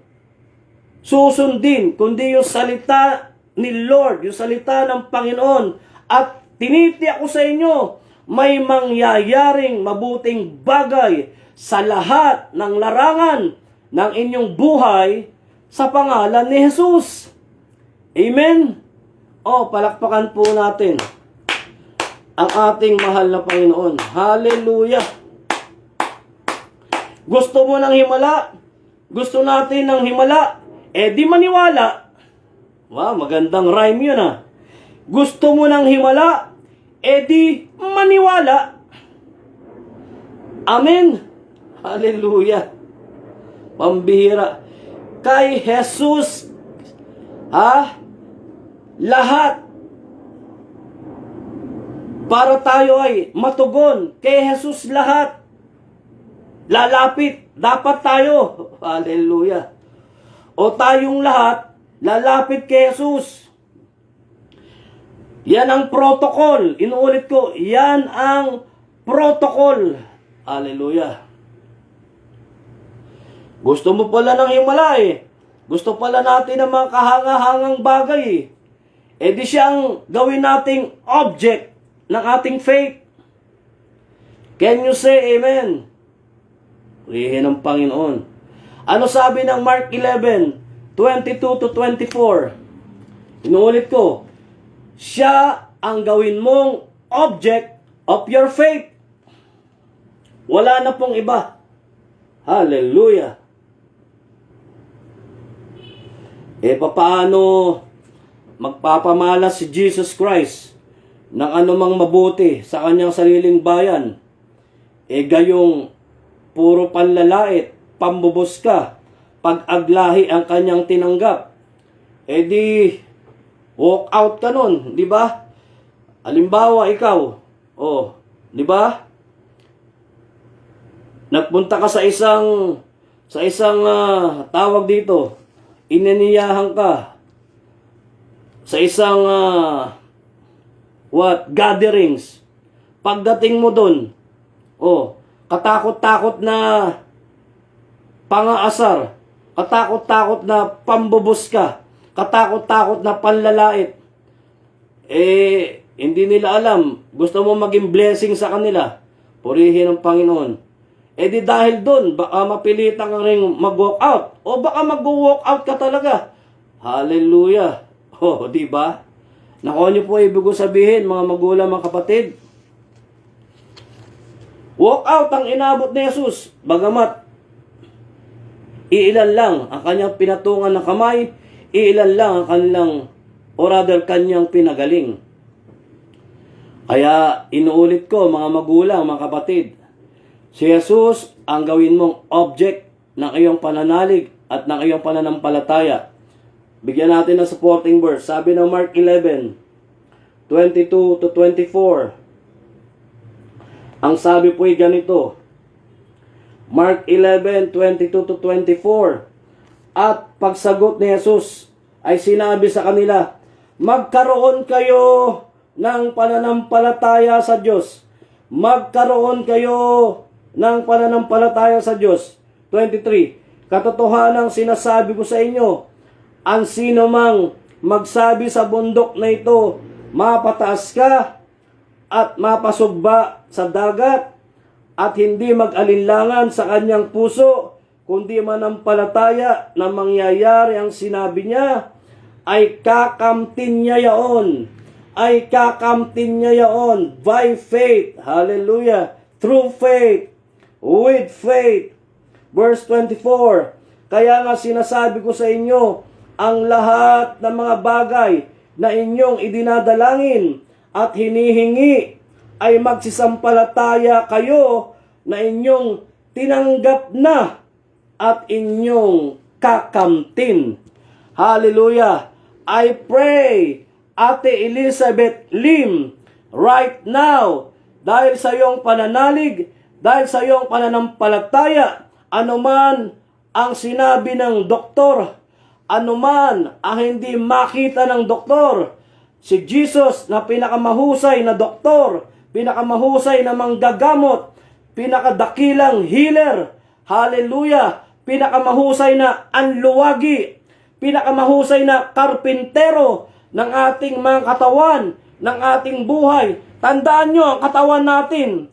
susundin, kundi yung salita ni Lord, yung salita ng Panginoon. At tinitiyak ko sa inyo, may mangyayaring mabuting bagay sa lahat ng larangan ng inyong buhay sa pangalan ni Jesus. Amen? Palakpakan po natin ang ating mahal na Panginoon. Hallelujah! Gusto mo ng himala? Gusto natin ng himala? Eh di maniwala. Wow, magandang rhyme yun ah. Gusto mo ng himala? Eh di maniwala. Amen. Hallelujah. Pambihira. Kay Jesus, lahat para tayo ay matugon. Kay Jesus lahat lalapit. Dapat tayo. Hallelujah. O tayong lahat, lalapit kay Jesus. Yan ang protocol. Inuulit ko, yan ang protocol. Hallelujah. Gusto mo pala ng himala eh. Gusto pala natin ng mga kahanga-hangang bagay eh. E di siyang gawin nating object ng ating faith. Can you say amen? Purihin ang Panginoon. Ano sabi ng Mark 11:22-24? Inuulit ko, siya ang gawin mong object of your faith. Wala na pong iba. Hallelujah. Papaano magpapamalas si Jesus Christ ng anumang mabuti sa kanyang sariling bayan? Gayong puro panlalait, pambubos ka, pag-aglahi ang kanyang tinanggap. Di walk out ka nun, di ba? Halimbawa, ikaw, di ba? Nagpunta ka sa isang tawag dito, inaniyahan ka sa isang gatherings. Pagdating mo dun, katakot-takot na pangaasar, katakot-takot na pambubos ka, katakot-takot na panlalait. Hindi nila alam, gusto mo maging blessing sa kanila. Purihin ang Panginoon. Di dahil doon, baka mapilitan ka rin mag-walk out. O baka mag-walk out ka talaga. Hallelujah. Di ba? Nakuha niyo po ibig ko sabihin, mga magulang, mga kapatid. Walk out ang inabot ni Jesus. Bagamat, iilan lang ang kanyang pinatungan ng kamay, iilan lang ang kanyang pinagaling. Kaya, inuulit ko, mga magulang, mga kapatid, si Jesus ang gawin mong object ng iyong pananalig at ng iyong pananampalataya. Bigyan natin ng supporting verse. Sabi ng Mark 11:22-24. Ang sabi po ay ganito. Mark 11:22-24. At pagsagot ni Jesus ay sinabi sa kanila, magkaroon kayo ng pananampalataya sa Diyos. Magkaroon kayo ng pananampalataya sa Diyos. 23. Katotohanang sinasabi ko sa inyo, ang sino mang magsabi sa bundok na ito, mapataas ka at mapasugba sa dagat, at hindi mag-alinlangan sa kanyang puso, kundi manampalataya na mangyayari ang sinabi niya, ay kakamtin niya yaon. Ay kakamtin niya yaon by faith. Hallelujah. Through faith. With faith. Verse 24. Kaya nga sinasabi ko sa inyo, ang lahat ng mga bagay na inyong idinadalangin at hinihingi ay magsisampalataya kayo na inyong tinanggap na at inyong kakamtin. Hallelujah. I pray, Ate Elizabeth Lim, right now, dahil sa iyong pananalig, dahil sa iyong pananampalataya, anuman ang sinabi ng doktor, anuman ang hindi makita ng doktor, si Jesus na pinakamahusay na doktor, pinakamahusay na manggagamot, pinakadakilang healer, hallelujah, pinakamahusay na anluwagi, pinakamahusay na karpintero ng ating mga katawan, ng ating buhay. Tandaan nyo, ang katawan natin,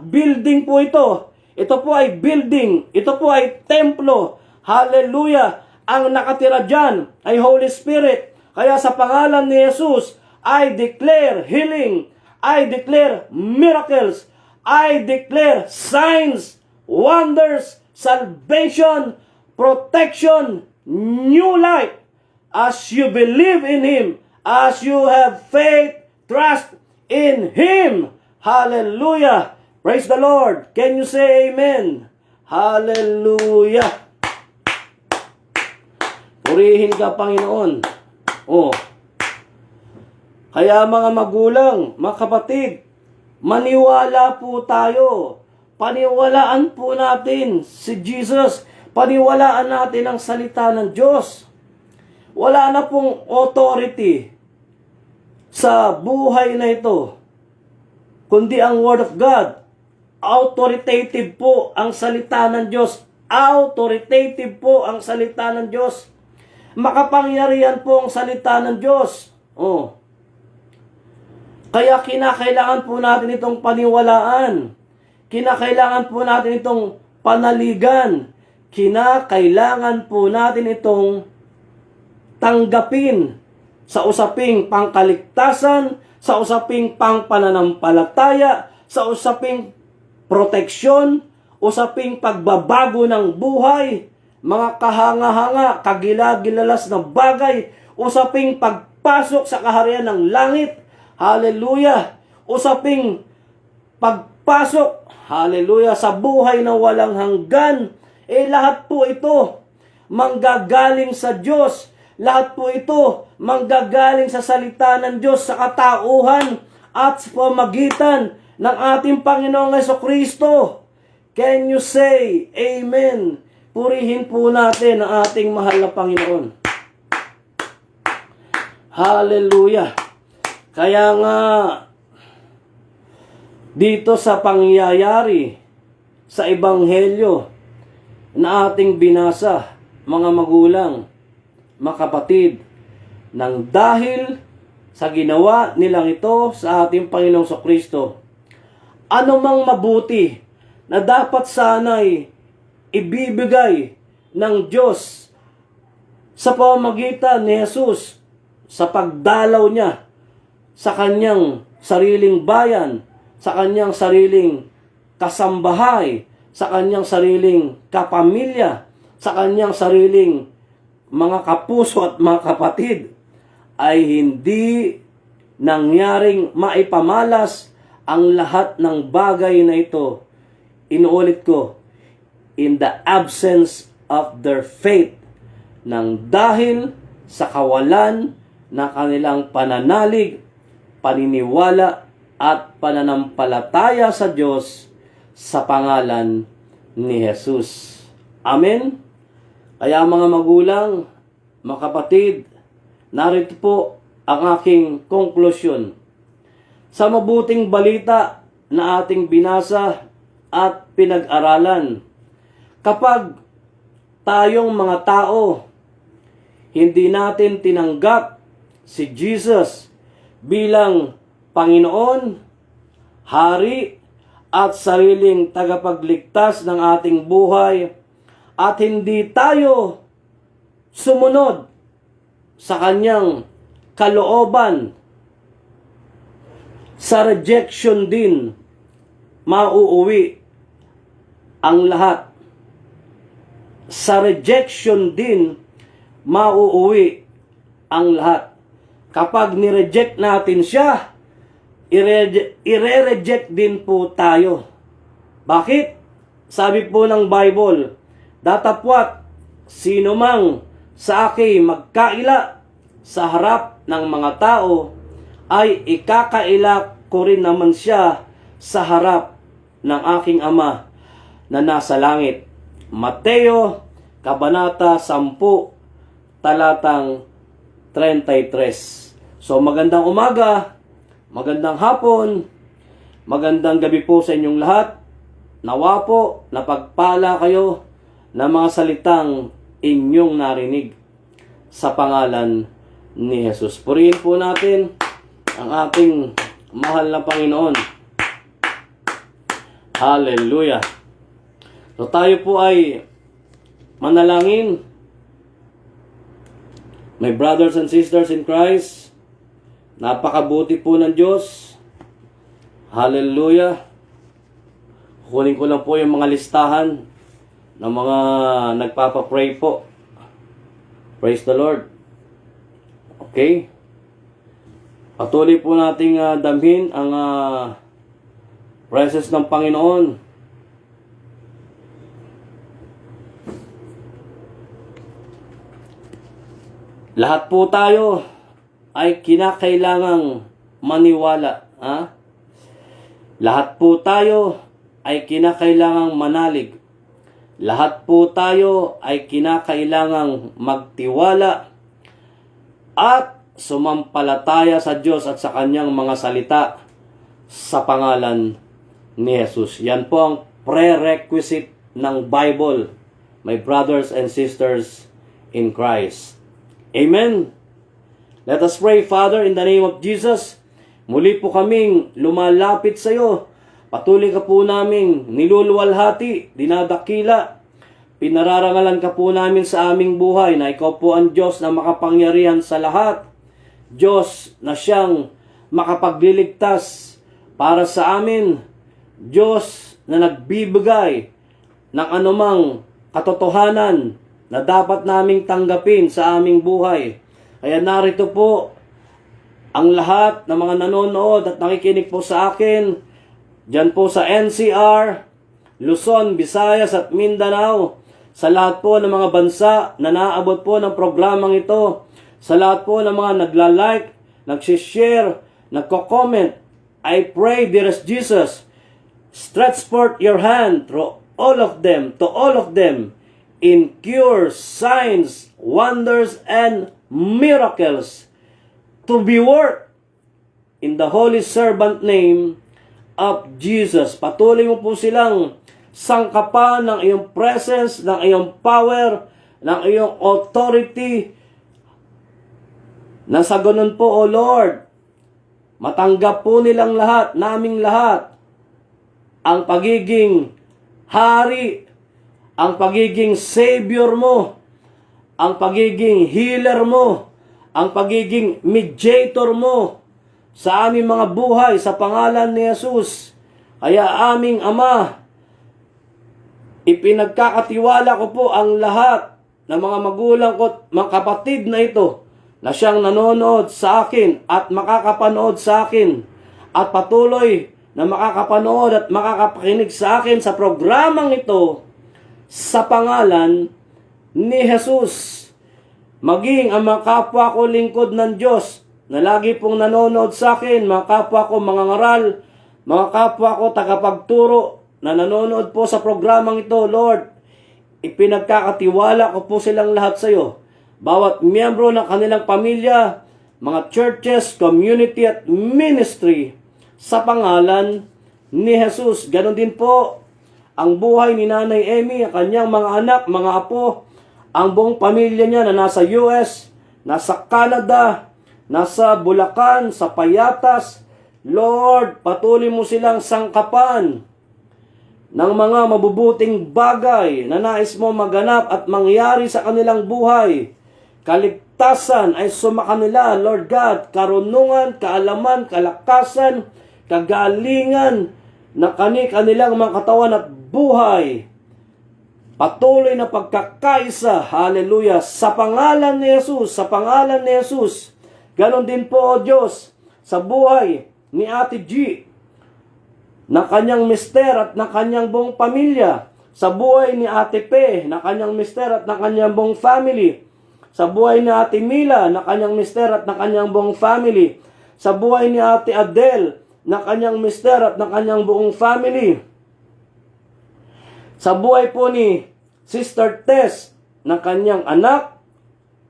building po ito. Ito po ay building, ito po ay templo, hallelujah. Ang nakatira dyan ay Holy Spirit. Kaya sa pangalan ni Jesus, I declare healing, I declare miracles, I declare signs, wonders, salvation, protection, new life. As you believe in Him, as you have faith, trust in Him. Hallelujah. Praise the Lord. Can you say amen? Hallelujah. Purihin ka, Panginoon. Kaya mga magulang, mga kapatid, maniwala po tayo. Paniwalaan po natin si Jesus. Paniwalaan natin ang salita ng Diyos. Wala na pong authority sa buhay na ito, kundi ang Word of God. Authoritative po ang salita ng Diyos. Authoritative po ang salita ng Diyos. Makapangyarihan po ang salita ng Diyos. Kaya kinakailangan po natin itong paniwalaan. Kinakailangan po natin itong panaligan. Kinakailangan po natin itong tanggapin sa usaping pangkaligtasan, sa usaping pangpananampalataya, sa usaping proteksyon, usaping pagbabago ng buhay, mga kahanga-hanga, kagilagilalas na bagay, usaping pagpasok sa kaharian ng langit, hallelujah, usaping pagpasok, hallelujah, sa buhay na walang hanggan, lahat po ito manggagaling sa Diyos. Lahat po ito manggagaling sa salita ng Diyos, sa katauhan at sa pamagitan ng ating Panginoong Jesucristo. Can you say amen? Purihin po natin ang ating mahal na Panginoon. Hallelujah. Kaya nga, dito sa pangyayari sa Ebanghelyo na ating binasa, mga magulang, mga kapatid, nang dahil sa ginawa nilang ito sa ating Panginoong Jesucristo, ano mang mabuti na dapat sana'y ibibigay ng Diyos sa pamamagitan ni Jesus sa pagdalaw niya sa kanyang sariling bayan, sa kanyang sariling kasambahay, sa kanyang sariling kapamilya, sa kanyang sariling mga kapuso at mga kapatid, ay hindi nangyaring maipamalas ang lahat ng bagay na ito. Inuulit ko, in the absence of their faith, nang dahil sa kawalan na kanilang pananalig, paniniwala at pananampalataya sa Diyos sa pangalan ni Jesus. Amen? Kaya mga magulang, mga kapatid, narito po ang aking konklusyon. Sa mabuting balita na ating binasa at pinag-aralan, kapag tayong mga tao, hindi natin tinanggap si Jesus bilang Panginoon, Hari, at sariling tagapagligtas ng ating buhay, at hindi tayo sumunod sa kanyang kalooban, sa rejection din mauuwi ang lahat. Sa rejection din mauuwi ang lahat. Kapag nireject natin siya, ire-reject din po tayo. Bakit? sabi po ng Bible, datapwat sino mang sa akin magkaila sa harap ng mga tao, ay ikakaila ko rin naman siya sa harap ng aking Ama na nasa langit. Mateo, Kabanata 10, talatang 33. So magandang umaga, magandang hapon, magandang gabi po sa inyong lahat. Nawa po napagpala kayo ng mga salitang inyong narinig sa pangalan ni Jesus. Purihin po natin ang ating mahal na Panginoon. Hallelujah. So tayo po ay manalangin. My brothers and sisters in Christ, napakabuti po ng Diyos. Hallelujah. Kunin ko lang po yung mga listahan ng mga nagpapapray po. Praise the Lord. Okay? Patuloy po nating damhin ang presence ng Panginoon. Lahat po tayo ay kinakailangang maniwala. Lahat po tayo ay kinakailangang manalig. Lahat po tayo ay kinakailangang magtiwala at sumampalataya sa Diyos at sa Kanyang mga salita sa pangalan ni Jesus. Yan po ang prerequisite ng Bible, my brothers and sisters in Christ. Amen. Let us pray. Father, in the name of Jesus, muli po kaming lumalapit sa iyo. Patuloy ka po naming niluluwalhati, dinadakila. Pinararangalan ka po namin sa aming buhay na ikaw po ang Diyos na makapangyarihan sa lahat. Diyos na siyang makapagliligtas para sa amin. Diyos na nagbibigay ng anumang katotohanan na dapat naming tanggapin sa aming buhay. Kaya narito po ang lahat ng mga nanonood at nakikinig po sa akin, dyan po sa NCR, Luzon, Visayas at Mindanao, sa lahat po ng mga bansa na naabot po ng programang ito, sa lahat po ng mga nagla-like, nagsishare, nagko-comment, I pray, dearest Jesus, stretch forth your hand through all of them, to all of them, in cures, signs, wonders, and miracles to be worked in the holy servant name of Jesus. Patuloy mo po silang sangkapan ng iyong presence, ng iyong power, ng iyong authority, na sa ganun po, O Lord, matanggap po nilang lahat, naming lahat, ang pagiging hari, ang pagiging savior mo, ang pagiging healer mo, ang pagiging mediator mo sa aming mga buhay sa pangalan ni Jesus. Kaya aming Ama, ipinagkakatiwala ko po ang lahat ng mga magulang ko, mga kapatid na ito, na siyang nanonood sa akin at makakapanood sa akin at patuloy na makakapanood at makakapakinig sa akin sa programang ito sa pangalan ni Jesus. Maging ang mga kapwa ko lingkod ng Diyos na lagi pong nanonood sa akin, mga kapwa ko mga ngaral, mga kapwa ko tagapagturo na nanonood po sa programang ito, Lord, ipinagkakatiwala ko po silang lahat sa iyo. Bawat miyembro ng kanilang pamilya, mga churches, community at ministry sa pangalan ni Jesus. Ganon din po ang buhay ni Nanay Emmy, ang kanyang mga anak, mga apo, ang buong pamilya niya na nasa US, nasa Canada, nasa Bulacan, sa Payatas. Lord, patuloy mo silang sangkapan ng mga mabubuting bagay na nais mo maganap at mangyari sa kanilang buhay. Kaligtasan ay sumakanila, Lord God, karunungan, kaalaman, kalakasan, kagalingan na kanilang mga katawan at buhay. Patuloy na pagkakaisa, hallelujah, sa pangalan ni Jesus, sa pangalan ni Jesus. Ganon din po, O Diyos, sa buhay ni Ate G, na kanyang mister at na kanyang buong pamilya. sa buhay ni Ate Pe, na kanyang mister at na kanyang buong family, sa buhay ni Ate Mila, na kanyang mister at na kanyang buong family, sa buhay ni Ate Adele, na kanyang mister at na kanyang buong family, sa buhay po ni Sister Tess, na kanyang anak,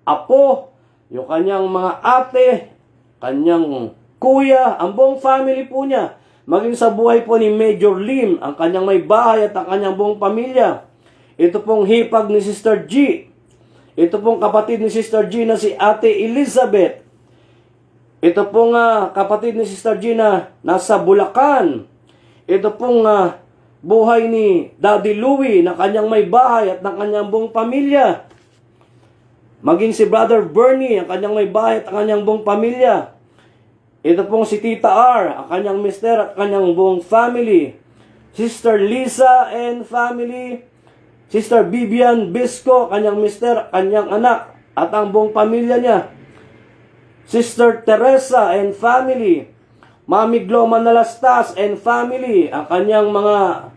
apo, yung kanyang mga ate, kanyang kuya, ang buong family po niya, maging sa buhay po ni Major Lim, ang kanyang may bahay at ang kanyang buong pamilya. Ito pong hipag ni Sister G. Ito pong kapatid ni Sister G na si Ate Elizabeth. Ito pong kapatid ni Sister G na nasa Bulacan. Ito pong buhay ni Daddy Louie na kanyang may bahay at ng kanyang buong pamilya. Maging si Brother Bernie, ang kanyang may bahay at ang kanyang buong pamilya. Ito pong si Tita R, ang kanyang mister at kanyang buong family. Sister Lisa and family. Sister Vivian Bisco, kanyang mister, kanyang anak, at ang buong pamilya niya. Sister Teresa and family. Mami Glo Manalastas and family, ang kanyang mga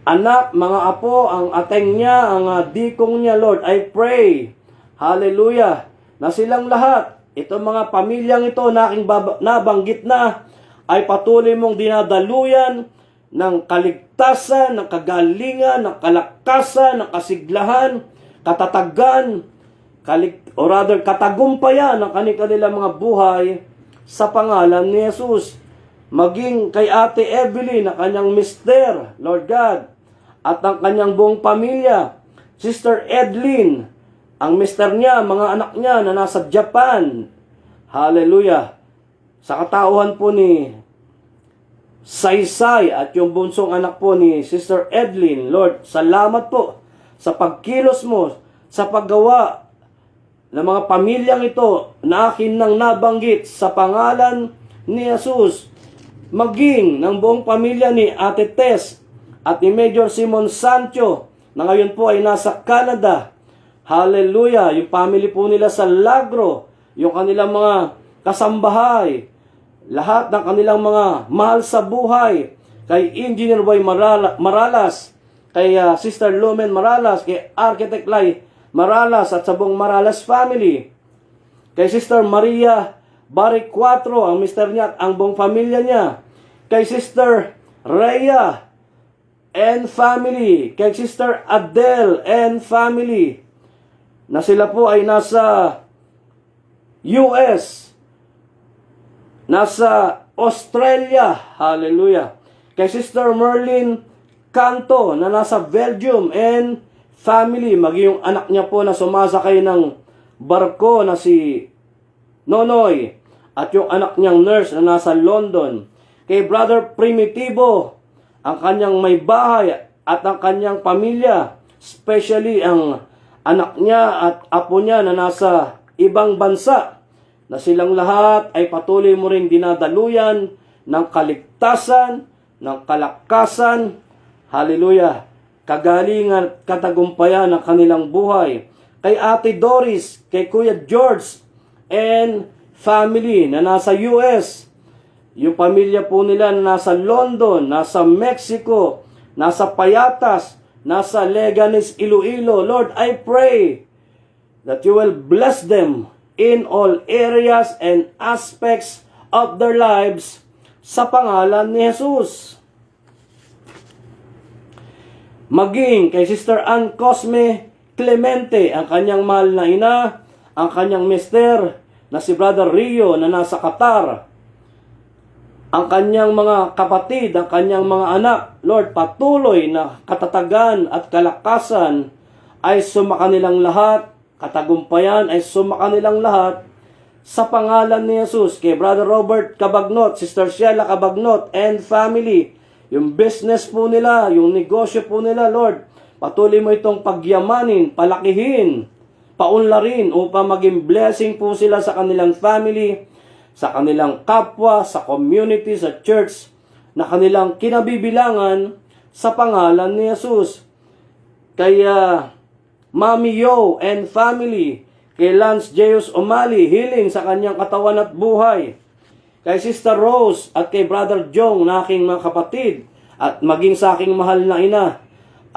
anak, mga apo, ang ateng niya, ang dikong niya, Lord. I pray, hallelujah, na silang lahat, itong mga pamilyang ito na aking nabanggit na, ay patuloy mong dinadaluyan ng kaligtasan, ng kagalingan, ng kalakasan, ng kasiglahan, katatagan, katagumpayan ng kanilang mga buhay sa pangalan ni Jesus. Maging kay Ate Evelyn na kanyang mister, Lord God, at ang kanyang buong pamilya. Sister Edlyn, ang mister niya, mga anak niya na nasa Japan. Hallelujah. Sa katauhan po ni Saysay at yung bunsong anak po ni Sister Edlyn, Lord, salamat po sa pagkilos mo, sa paggawa ng mga pamilyang ito na akin nang nabanggit sa pangalan ni Jesus. Maging ng buong pamilya ni Ate Tess at ni Major Simon Sancho na ngayon po ay nasa Canada. Hallelujah! Yung family po nila sa Lagro, yung kanilang mga kasambahay, lahat ng kanilang mga mahal sa buhay, kay Engineer Boy Maralas, kay Sister Lumen Maralas, kay Architect Lai Maralas at sa buong Maralas family, kay Sister Maria Barik 4, ang mister niya at ang buong pamilya niya, kay Sister Rhea and family, kay Sister Adele and family, na sila po ay nasa US, nasa Australia, hallelujah, kay Sister Merlin Canto na nasa Belgium and family, maging yung anak niya po na sumasakay ng barko na si Nonoy, at yung anak niyang nurse na nasa London, kay Brother Primitivo, ang kanyang may bahay at ang kanyang pamilya, especially ang anak niya at apo niya na nasa ibang bansa, na silang lahat ay patuloy mo ring dinadaluyan ng kaligtasan, ng kalakasan, hallelujah, kagalingan, katagumpayan ng kanilang buhay. Kay Ate Doris, kay Kuya George and family na nasa US, yung pamilya po nila na nasa London, nasa Mexico, nasa Payatas, nasa Leganes, Iloilo. Lord, I pray that you will bless them in all areas and aspects of their lives sa pangalan ni Jesus. Maging kay Sister Ann Cosme Clemente, ang kanyang mahal na ina, ang kanyang mister na si Brother Rio na nasa Qatar, ang kanyang mga kapatid, ang kanyang mga anak, Lord, patuloy na katatagan at kalakasan ay sumakanilang lahat, katagumpayan ay sumakanilang lahat sa pangalan ni Jesus. Kay Brother Robert Cabagnot, Sister Sheila Cabagnot and family, yung business po nila, yung negosyo po nila, Lord, patuloy mo itong pagyamanin, palakihin, paunlarin upang maging blessing po sila sa kanilang family, sa kanilang kapwa, sa community, sa church, na kanilang kinabibilangan sa pangalan ni Jesus. Kaya Mami Yo and family, kay Lance Jeus Umali, healing sa kanyang katawan at buhay, kay Sister Rose at kay Brother Jong na aking mga kapatid, at maging sa aking mahal na ina,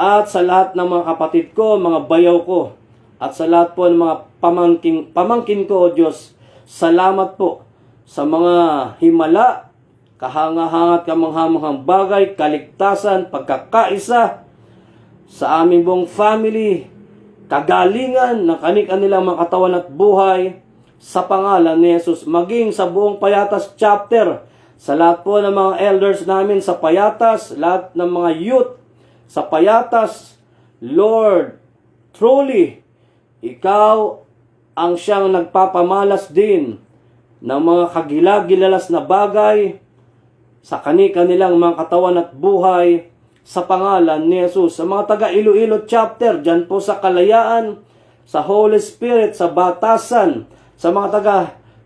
at sa lahat ng mga kapatid ko, mga bayaw ko, at sa lahat po ng mga pamangkin ko, O Diyos, salamat po sa mga himala, kahanga-hangat kamanghamanghang bagay, kaligtasan, pagkakaisa sa aming buong family, kagalingan ng kanilang mga katawan at buhay, sa pangalan ni Jesus, maging sa buong Payatas chapter, sa lahat po ng mga elders namin sa Payatas, lahat ng mga youth sa Payatas, Lord, truly, Ikaw ang siyang nagpapamalas din ng mga kagilagilalas na bagay sa kanilang mga katawan at buhay, sa pangalan ni Jesus. Sa mga taga Iloilo chapter, dyan po sa Kalayaan, sa Holy Spirit, sa Batasan, sa mga taga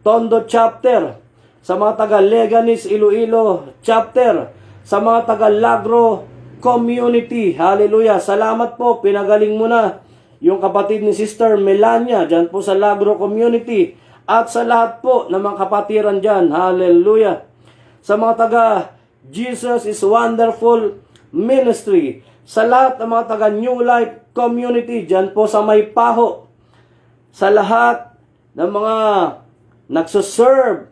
Tondo chapter, sa mga taga Leganis Iloilo chapter, sa mga taga Lagro community. Hallelujah. Salamat po, pinagaling mo na yung kapatid ni Sister Melania dyan po sa Lagro community, at sa lahat po ng mga kapatiran dyan. Hallelujah. Sa mga taga Jesus is Wonderful Ministry, sa lahat ng mga taga New Life community dyan po sa Maypaho, sa lahat ng mga nagsuserve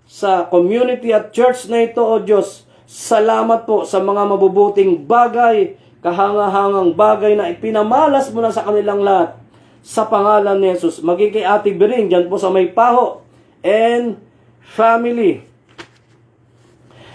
sa community at church na ito, O Diyos, salamat po sa mga mabubuting bagay, kahangahangang bagay na ipinamalas mo na sa kanilang lahat, sa pangalan ni Jesus. Maging kay Ate Bering dyan po sa Maypaho and family,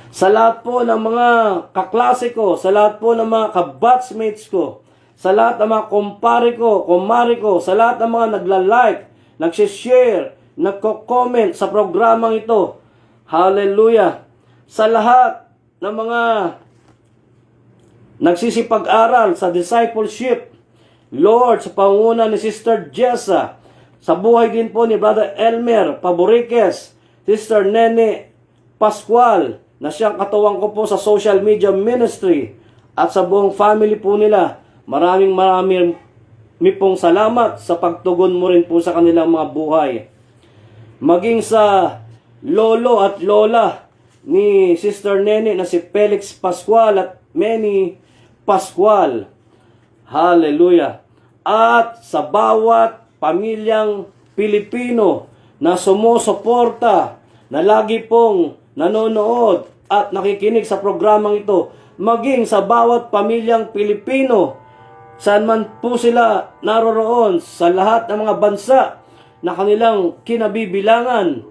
sa lahat po ng mga kaklase ko, sa lahat po ng mga kabatchmates ko, sa lahat ng mga kumpare ko, kumare ko, sa lahat ng mga nagla-like, nagsishare, nagko-comment sa programang ito. Hallelujah. Sa lahat ng mga nagsisipag-aral sa discipleship, Lord, sa panguna ni Sister Jessa, sa buhay din po ni Brother Elmer Paboriques, Sister Nene Pascual, na siyang katuwang ko po sa social media ministry, at sa buong family po nila, maraming pong salamat sa pagtugon mo rin po sa kanilang mga buhay. Maging sa lolo at lola ni Sister Nene na si Felix Pascual at Manny Pascual. Hallelujah. At sa bawat pamilyang Pilipino na sumusuporta, na lagi pong nanonood at nakikinig sa programang ito, maging sa bawat pamilyang Pilipino, saan man po sila naroroon, sa lahat ng mga bansa na kanilang kinabibilangan.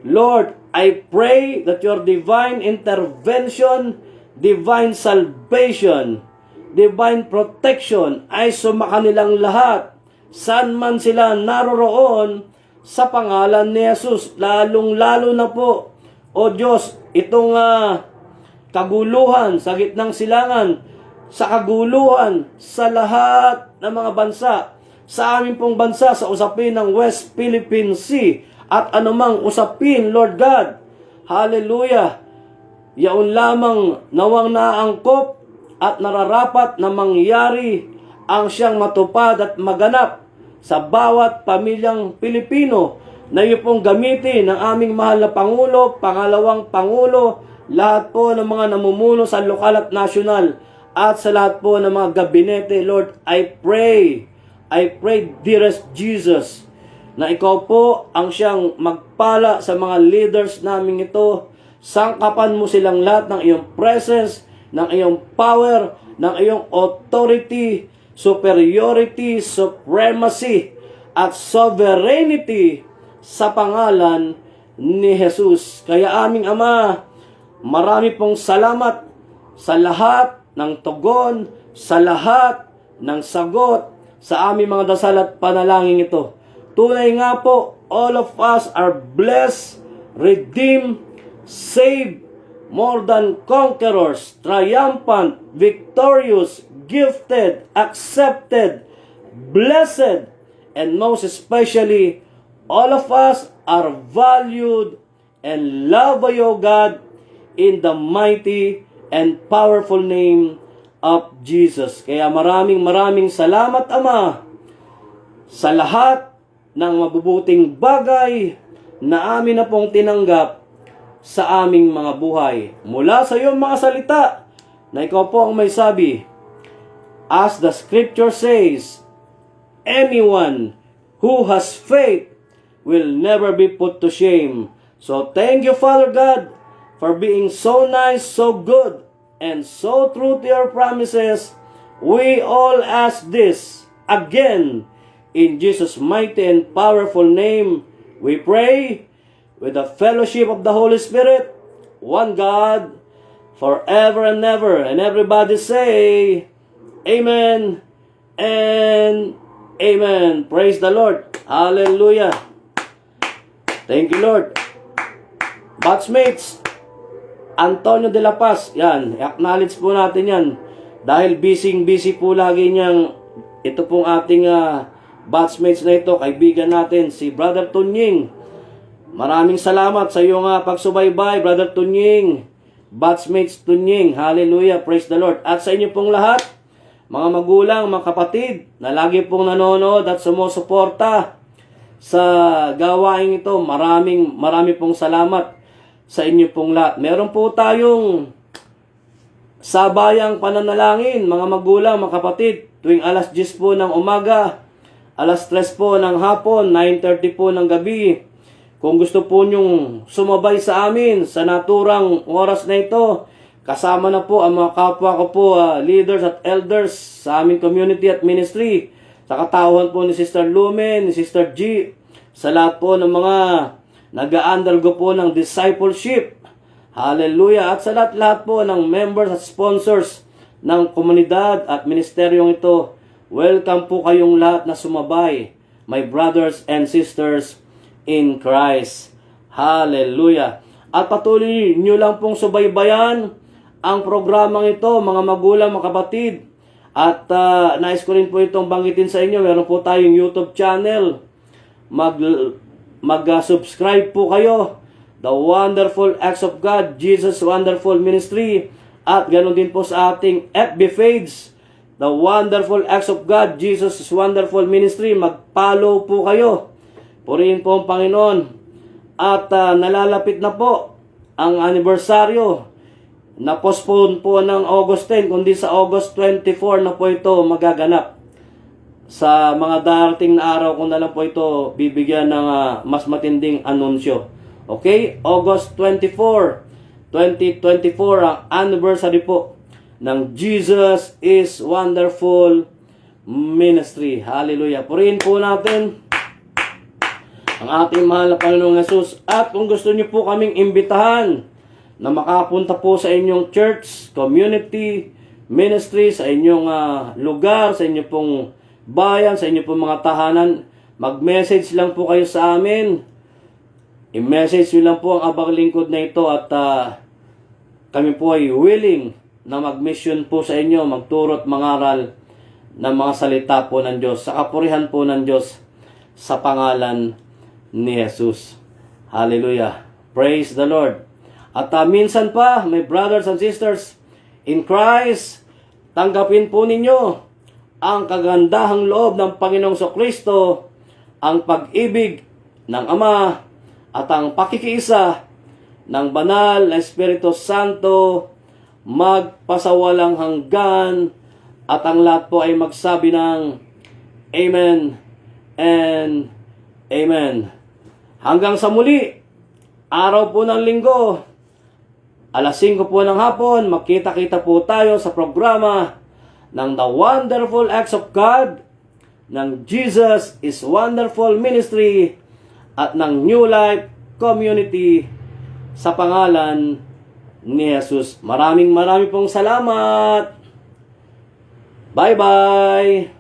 Lord, I pray that your divine intervention, divine salvation, divine protection ay sumakanilang lahat, saan man sila naroroon, sa pangalan ni Jesus. Lalong-lalo na po, O Diyos, itong kaguluhan sa gitnang silangan, sa kaguluhan sa lahat ng mga bansa, sa aming pong bansa, sa usapin ng West Philippine Sea, at anumang usapin, Lord God. Hallelujah. Yaon lamang nawang naangkop at nararapat na mangyari ang siyang matupad at maganap sa bawat pamilyang Pilipino, na iyo pong gamitin ng aming mahal na Pangulo, pangalawang Pangulo, lahat po ng mga namumuno sa lokal at nasyonal, at sa lahat po ng mga gabinete. Lord, I pray, dearest Jesus, na ikaw po ang siyang magpala sa mga leaders namin ito. Sangkapan mo silang lahat ng iyong presence, ng iyong power, ng iyong authority, superiority, supremacy, at sovereignty, sa pangalan ni Jesus. Kaya aming Ama, marami pong salamat sa lahat ng tugon, sa lahat ng sagot sa aming mga dasal at panalangin ito. Tunay nga po, all of us are blessed, redeemed, saved, more than conquerors, triumphant, victorious, gifted, accepted, blessed, and most especially, all of us are valued and loved by your God, in the mighty and powerful name of Jesus. Kaya maraming salamat, Ama, sa lahat ng mabubuting bagay na amin na pong tinanggap sa aming mga buhay. Mula sa iyong mga salita, na ikaw po ang may sabi, As the scripture says, anyone who has faith will never be put to shame. So thank you, Father God, for being so nice, so good, and so true to your promises. We all ask this again in Jesus' mighty and powerful name. We pray with the fellowship of the Holy Spirit, one God, forever and ever. And everybody say, Amen and Amen. Praise the Lord. Hallelujah. Thank you, Lord. Batchmates, Antonio de la Paz, yan, acknowledge po natin yan. Dahil busy po lagi niyang, ito pong ating batchmates na ito, kaibigan natin, si Brother Tunying. Maraming salamat sa iyong pagsubaybay, Brother Tunying. Batchmates Tunying, hallelujah, praise the Lord. At sa inyo pong lahat, mga magulang, mga kapatid, na lagi pong nanonood at sumusuporta sa gawain ito, marami pong salamat sa inyo pong lahat. Meron po tayong sabayang pananalangin, mga magulang, mga kapatid, tuwing alas 10 po ng umaga, alas 3 po ng hapon, 9:30 po ng gabi. Kung gusto po nyong sumabay sa amin sa naturang oras na ito, kasama na po ang mga kapwa ko po, leaders at elders sa aming community at ministry, sa katauhan po ni Sister Lumen, ni Sister G, sa lahat po ng mga nag-undergo po ng discipleship. Hallelujah. At sa lahat po ng members at sponsors ng komunidad at ministeryong ito, welcome po kayong lahat na sumabay, my brothers and sisters in Christ. Hallelujah. At patuloy nyo lang pong subaybayan ang programang ito, mga magulang, mga kapatid. At nais ko rin po itong banggitin sa inyo, meron po tayong YouTube channel. Mag-subscribe po kayo. The Wonderful Acts of God, Jesus Wonderful Ministry. At ganoon din po sa ating FB page, The Wonderful Acts of God, Jesus Wonderful Ministry. Mag-follow po kayo. Purihin po ang Panginoon. At nalalapit na po ang anibersaryo. Na-postpone po ng August 10, kundi sa August 24 na po ito magaganap. Sa mga darating na araw ko na lang po ito bibigyan ng mas matinding anunsyo. Okay? August 24, 2024 ang anniversary po ng Jesus is Wonderful Ministry. Hallelujah. Purihin po natin ang ating mahal na Panginoong Hesus. At kung gusto niyo po kaming imbitahan na makapunta po sa inyong church, community, ministry, sa inyong lugar, sa inyong pong bayan, sa inyong pong mga tahanan, mag-message lang po kayo sa amin. I-message nyo lang po ang abang lingkod na ito at kami po ay willing na mag-mission po sa inyo, magturo at mangaral ng mga salita po ng Diyos, sa kapurihan po ng Diyos, sa pangalan ni Jesus. Hallelujah. Praise the Lord. At minsan pa, my brothers and sisters in Christ, tanggapin po ninyo ang kagandahang loob ng Panginoong Kristo, ang pag-ibig ng Ama, at ang pakikiisa ng banal na Espiritu Santo magpasawalang hanggan, at ang lahat po ay magsabi ng Amen and Amen. Hanggang sa muli, araw po ng linggo, alas 5 po ng hapon, magkita-kita po tayo sa programa ng The Wonderful Acts of God, ng Jesus is Wonderful Ministry, at ng New Life Community, sa pangalan ni Jesus. Maraming pong salamat. Bye-bye.